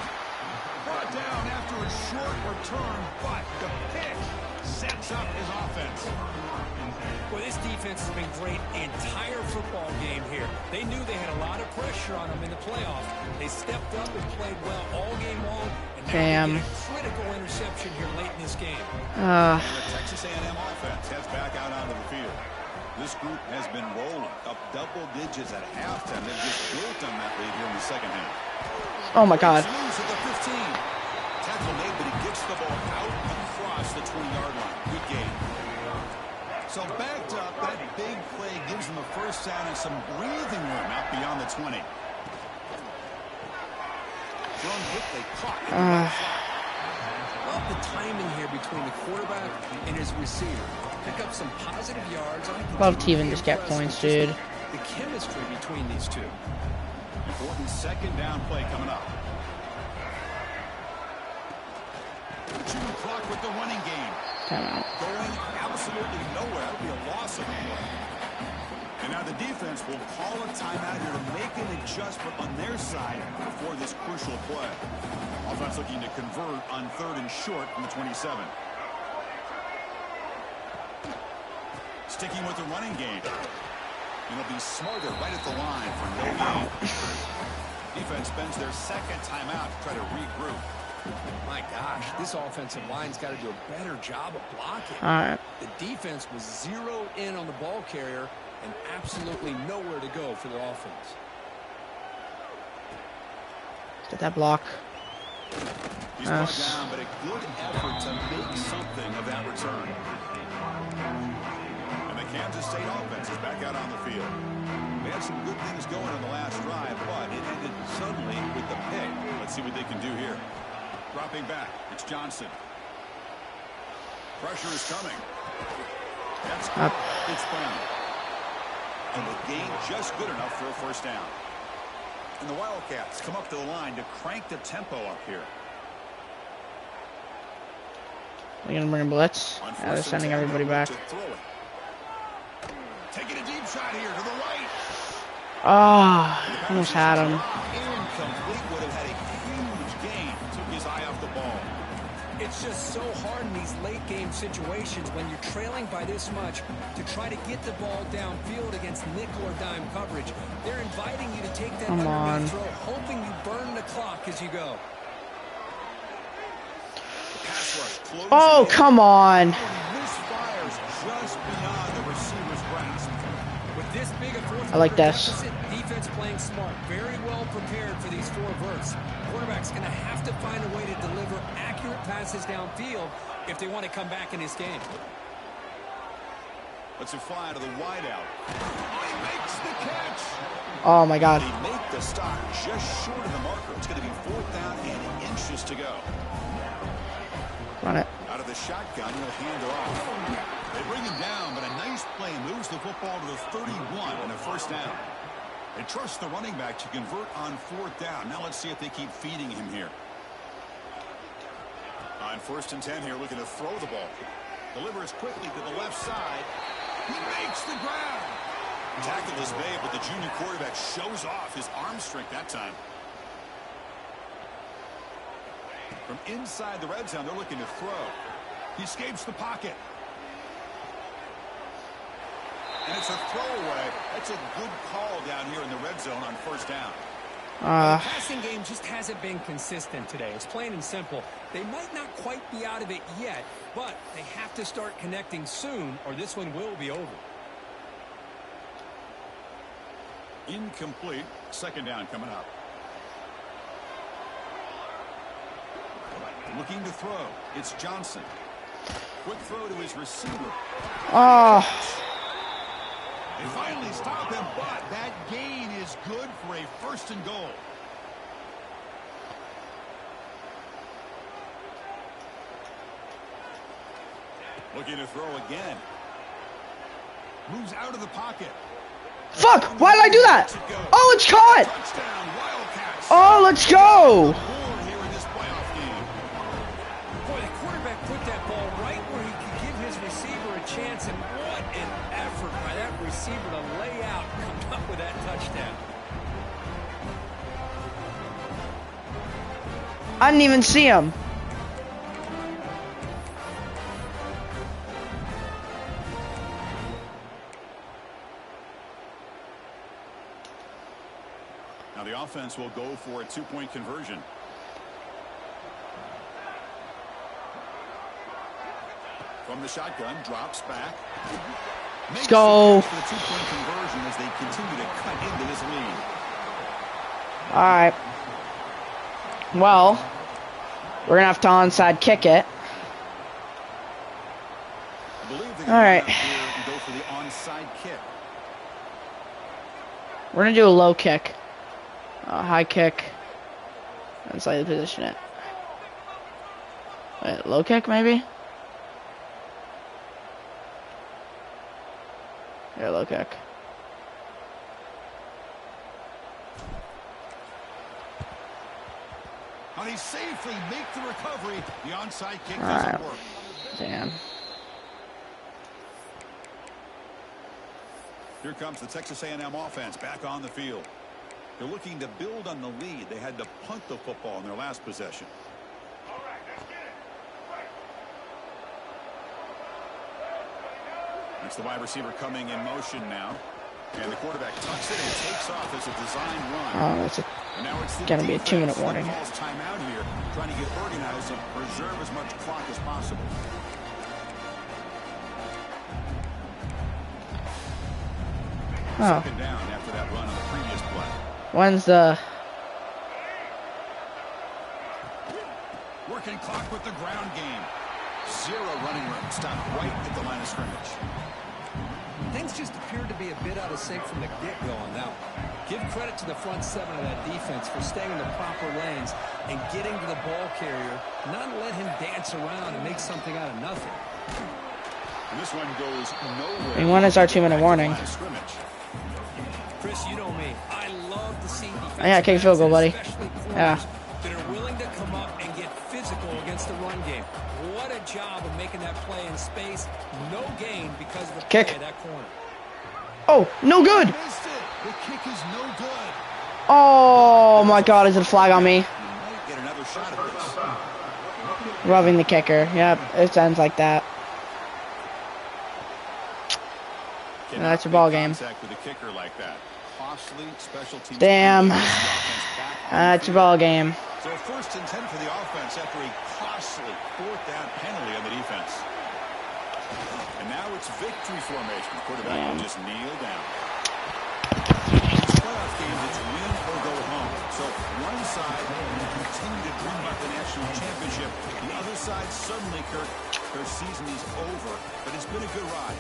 B: Brought down after a short return, but the pick sets up his offense.
C: Boy, this defense has been great the entire football game here. They knew they had a lot of pressure on them in the playoffs. They stepped up and played well all game long. And now they get a critical interception here late in this game.
B: The Texas A&M offense heads back out onto the field. This group has been rolling up double digits at halftime. They've just built on that lead here in the second half.
A: Oh my God.
B: Moves at the 15. Tackle made, but he gets the ball out across the 20-yard line. Good game. So backed up, that big play gives them a first down and some breathing room out beyond the 20. Thrown quickly, caught.
C: Love the timing here between the quarterback and his receiver. Pick up some positive yards.
A: Love to even just get points, dude.
C: The chemistry between these two.
B: Important second down play coming up. Shooting clock with the running game.
A: Timeout.
B: Going absolutely nowhere. That'll be a loss of a play. And now the defense will call a timeout here to make an adjustment on their side before this crucial play. Offense looking to convert on 3rd and short from the 27. Sticking with the running game. And they'll be smarter right at the line for no gain. Defense spends their second timeout to try to regroup.
C: My gosh, this offensive line's got to do a better job of blocking.
A: All right.
C: The defense was zeroed in on the ball carrier and absolutely nowhere to go for their offense.
A: Get that block.
B: He's brought down, but a good effort to make something of that return. And the Kansas State offense is back out on the field. They had some good things going on the last drive, but it ended suddenly with the pick. Let's see what they can do here. Dropping back, it's Johnson. Pressure is coming. That's good. It's Brown. And the gain just good enough for a first down. And the Wildcats come up to the line to crank the tempo up here.
A: We're gonna bring a blitz. They're sending everybody back.
B: Taking a deep shot here to the right.
A: Ah, almost had him.
B: Incomplete, would have had a huge gain. Took his eye off the ball.
C: It's just so hard in these late game situations when you're trailing by this much to try to get the ball downfield against nickel or dime coverage. They're inviting you to take that underneath throw, hoping you burn the clock as you go.
A: Oh, come on.
B: Misfires just beyond the receiver's grasp.
C: With this big a fourth
A: I like this.
C: deficit, defense playing smart, very well prepared for these 4 verts. Quarterback's going to have to find a way to deliver accurate passes downfield if they want to come back in this game.
B: Let's fly to the wideout. He makes the catch.
A: Oh my God.
B: They make the stop just short of the marker. It's going to be 4th down and inches to go.
A: Run it.
B: Out of the shotgun, he'll hand it off. They bring him down, but a nice play moves the football to the 31 and a first down. They trust the running back to convert on 4th down. Now let's see if they keep feeding him here. On 1st and 10 here, looking to throw the ball. Delivers quickly to the left side. He makes the grab. Tackle is made, but the junior quarterback shows off his arm strength that time. From inside the red zone, they're looking to throw. He escapes the pocket. And it's a throwaway. That's a good call down here in the red zone on 1st down.
C: The passing game just hasn't been consistent today. It's plain and simple. They might not quite be out of it yet, but they have to start connecting soon or this one will be over.
B: Incomplete. 2nd down coming up. Looking to throw. It's Johnson. Quick throw to his receiver.
A: Oh.
B: They finally stop him, but that gain is good for a 1st and goal. Looking to throw again. Moves out of the pocket.
A: Fuck! Why did I do that? Oh, it's caught!
B: Touchdown, Wildcats.
A: Oh, let's go!
B: Here in this playoff game.
C: Boy, the quarterback put that ball right where he could give his receiver a chance, and what an effort by that receiver to lay out and come up with that touchdown.
A: I didn't even see him.
B: Now the offense will go for a 2-point conversion. From the shotgun, drops back.
A: Let's go.
B: For the 2-point conversion as they continue to cut into this lead.
A: All right. Well, we're gonna have to onside kick it.
B: I believe
A: All right.
B: Go
A: We're gonna do a low kick, high kick, and slightly position it. Wait, low kick maybe? Yeah, low kick.
B: And he safely make the recovery. The onside kick
A: All
B: doesn't
A: right.
B: work.
A: Damn.
B: Here comes the Texas A&M offense back on the field. They're looking to build on the lead. They had to punt the football in their last possession. That's the wide receiver coming in motion now. And the quarterback tucks it and takes off as a design run.
A: Oh, that's gonna be a 2-minute warning.
B: Calls timeout here, trying to get organized and preserve as much clock as possible.
A: Oh.
B: Second down after that run on the previous play.
A: When's the...
B: Working clock with the ground game. Zero running room. Stop right at the line of scrimmage.
C: Things just appeared to be a bit out of sync from the get-go on that one. Give credit to the front seven of that defense for staying in the proper lanes and getting to the ball carrier, not let him dance around and make something out of nothing.
B: And this one goes nowhere.
A: And when is our 2-minute warning?
C: Chris, you know me. I love to see defensive
A: Yeah, kick field goal, buddy.
C: especially corners,
A: Yeah.
C: that are willing to come up and get physical against the run game. What a job of making that play in space. No gain because of the
A: Kick.
C: play at that corner.
A: Oh, no good!
B: Missed it. The kick is no good.
A: Oh my god, is it a flag on me?
B: You might get another shot at this.
A: Rubbing the kicker. Yep, it ends like that. That's your ball game.
B: Contact with a kicker like that. Costly special teams.
A: Damn. That's your ball game.
B: So 1st and 10 for the offense after a costly 4th down penalty on the defense. And now it's victory formation. The quarterback will just kneel down. These playoff games, it's win or go home. So one side will continue to dream about the national championship. The other side, suddenly, Kirk, their season is over. But it's been a good ride.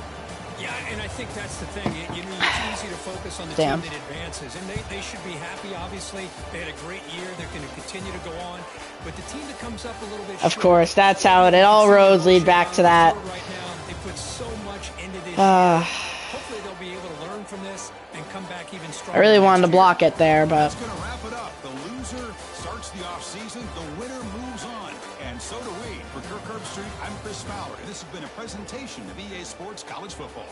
C: Yeah, and I think that's the thing. You know, it's easy to focus on the
A: Damn.
C: team that advances, and they should be happy, obviously. They had a great year. They're going to continue to go on. But the team that comes up a little bit
A: Of
C: short,
A: course, that's how it all roads lead back to that.
C: right now, they put so much into this year. Hopefully they'll be able to learn from this and come back even stronger.
A: I really wanted to
C: next
A: block it there, but...
B: That's going to wrap it up. The loser starts the offseason. The winner moves on. And so do we. For Kirk Herbstreit, I'm Chris Fowler. And this has been a presentation of EA Sports College Football.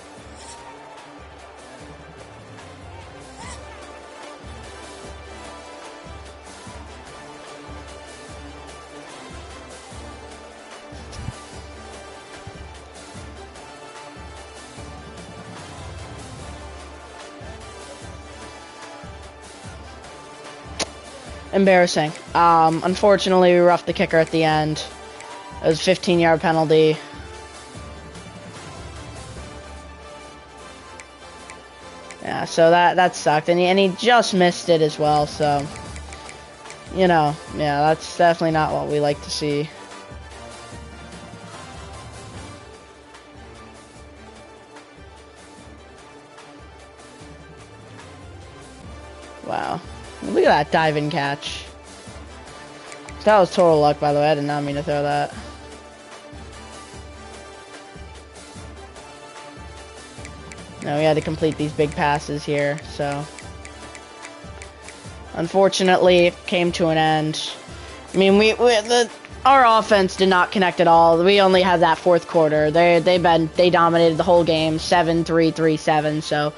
A: Embarrassing. Unfortunately, we roughed the kicker at the end. It was a 15-yard penalty. Yeah, so that sucked, and he just missed it as well. So, you know, yeah, that's definitely not what we like to see. Wow. Look at that diving catch. That was total luck, by the way. I did not mean to throw that. No, we had to complete these big passes here, so... Unfortunately, it came to an end. I mean, our offense did not connect at all. We only had that fourth quarter. They dominated the whole game, 7-3, 3-7, so...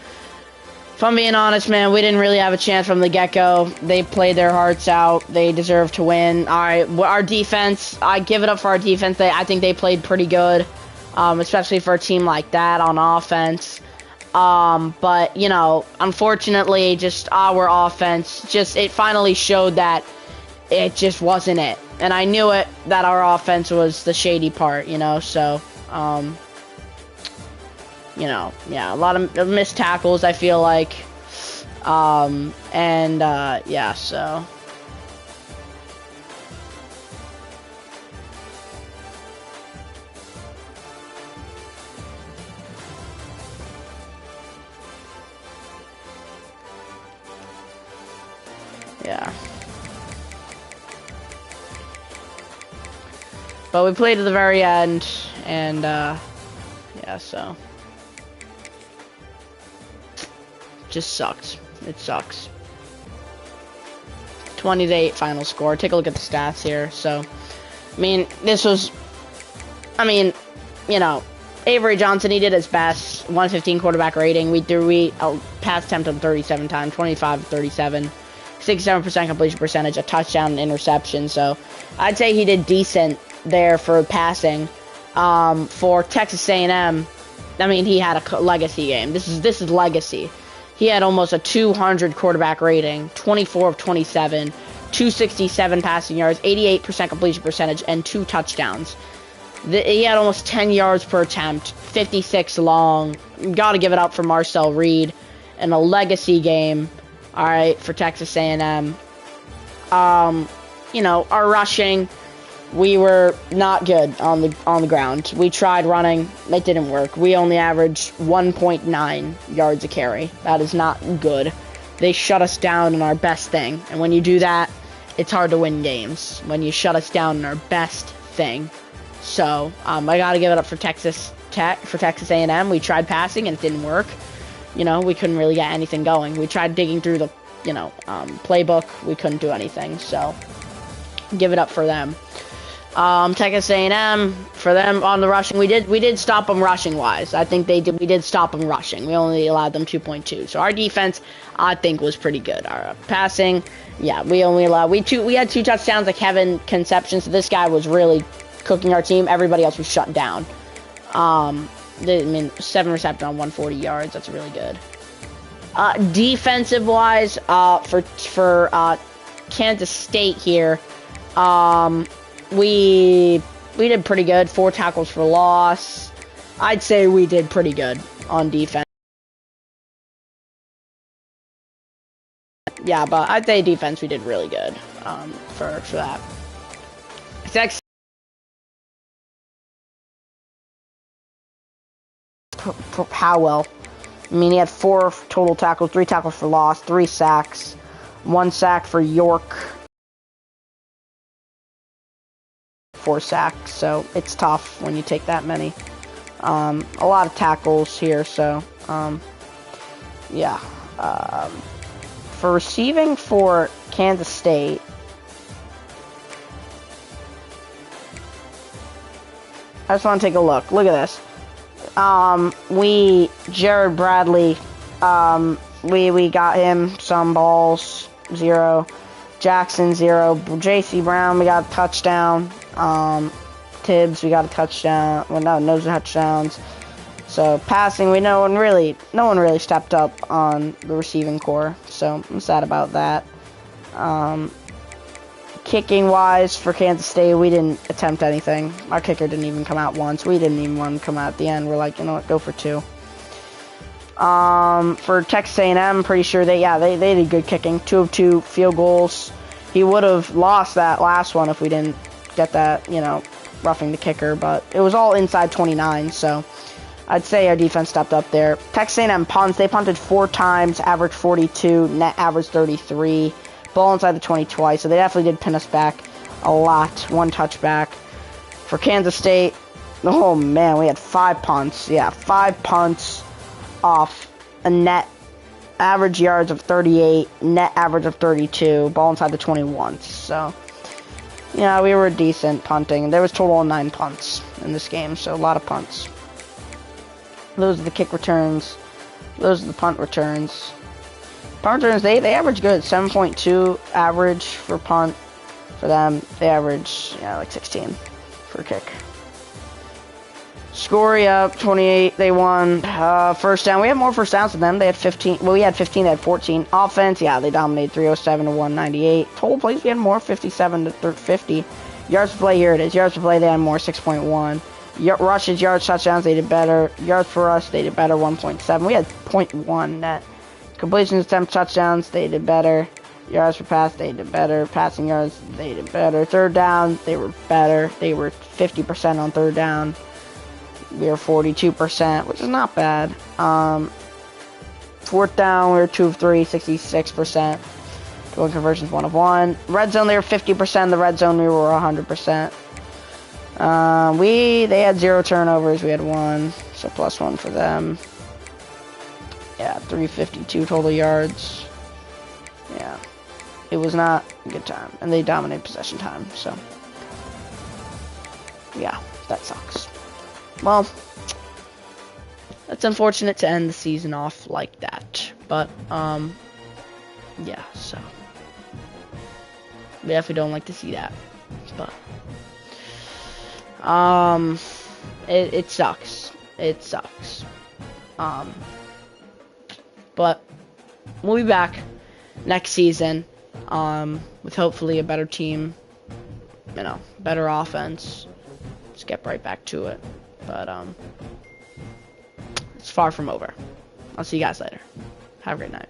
A: If I'm being honest, man, we didn't really have a chance from the get-go. They played their hearts out. They deserve to win. All right, our defense, I give it up for our defense. I think they played pretty good, especially for a team like that on offense. But, you know, unfortunately, just our offense, it finally showed that it just wasn't it. And I knew it, that our offense was the shady part, you know, so... You know, yeah, a lot of missed tackles, I feel like. Yeah, so. Yeah. But we played to the very end, and, yeah, so. Just sucked. It sucks. 20-8 final score. Take a look at the stats here. So, I mean, this was, I mean, you know, Avery Johnson, he did his best. 115 quarterback rating. We pass attempt on 37 times, 25 of 37, 67% completion percentage, a touchdown and interception. So, I'd say he did decent there for passing. For Texas A&M, I mean, he had a legacy game. This is legacy. He had almost a 200 quarterback rating, 24 of 27, 267 passing yards, 88% completion percentage, and 2 touchdowns. He had almost 10 yards per attempt, 56 long. Got to give it up for Marcel Reed in a legacy game. All right, for Texas A&M. You know, our rushing, we were not good on the ground. We tried running, it didn't work. We only averaged 1.9 yards a carry. That is not good. They shut us down in our best thing, and when you do that, it's hard to win games. When you shut us down in our best thing. So I got to give it up for Texas A&M. We tried passing and it didn't work. You know, we couldn't really get anything going. We tried digging through the playbook. We couldn't do anything. So give it up for them. Texas A&M, for them on the rushing, we did stop them rushing wise. I think we did stop them rushing. We only allowed them 2.2. So our defense, I think, was pretty good. Our passing, yeah, we had 2 touchdowns like Kevin Conception. So this guy was really cooking our team. Everybody else was shut down. 7 receptions on 140 yards. That's really good. Defensive wise, for Kansas State here, we did pretty good. 4 tackles for loss. I'd say we did pretty good on defense. Yeah, but I'd say defense we did really good for that. Howell. I mean, he had 4 total tackles, 3 tackles for loss, 3 sacks, 1 sack for York. 4 sacks, so it's tough when you take that many. A lot of tackles here, so yeah. For receiving for Kansas State, I just want to take a look. Look at this. Jared Bradley, we got him some balls, 0. Jackson, 0. J.C. Brown, we got a touchdown. Tibbs, we got a touchdown. Well, no touchdowns. So passing, no one really stepped up on the receiving core. So I'm sad about that. Kicking wise for Kansas State, we didn't attempt anything. Our kicker didn't even come out once. We didn't even want to come out at the end. We're like, you know what, go for 2. For Texas A&M, pretty sure they did good kicking. 2 of 2 field goals. He would have lost that last one if we didn't get that, roughing the kicker, but it was all inside 29, so I'd say our defense stepped up there. Texas A&M punts, they punted 4 times, average 42, net average 33, ball inside the 20 twice, so they definitely did pin us back a lot. 1 touchback. For Kansas State, oh man, we had 5 punts. Yeah, 5 punts off a net average yards of 38, net average of 32, ball inside the 21. So, yeah, we were decent punting. There was total of 9 punts in this game, so a lot of punts. Those are the kick returns. Those are the punt returns. Punt returns, they average good. 7.2 average for punt. For them, they average, like 16 for kick. Score, 28, they won. First down, we had more first downs than them. They had 15. Well, we had 15, they had 14. Offense, they dominated 307 to 198. Total plays, we had more, 57 to 50. Yards per play, here it is. Yards per play, they had more, 6.1. Rushes, yards, touchdowns, they did better. Yards per rush, they did better, 1.7. We had 0.1 net. Completions, attempt, touchdowns, they did better. Yards per pass, they did better. Passing yards, they did better. Third down, they were better. They were 50% on third down. We were 42%, which is not bad. Fourth down, we were 2 of 3, 66%. Goal conversions 1 of 1. Red zone, they were 50%. The red zone, we were 100%. They had 0 turnovers. We had 1, so +1 for them. Yeah, 352 total yards. Yeah, it was not a good time, and they dominated possession time. So, yeah, that sucks. Well, that's unfortunate to end the season off like that, but yeah. So, we definitely don't like to see that, but. It sucks. It sucks. But we'll be back next season, with hopefully a better team, you know, better offense. Let's get right back to it. But, it's far from over. I'll see you guys later. Have a great night.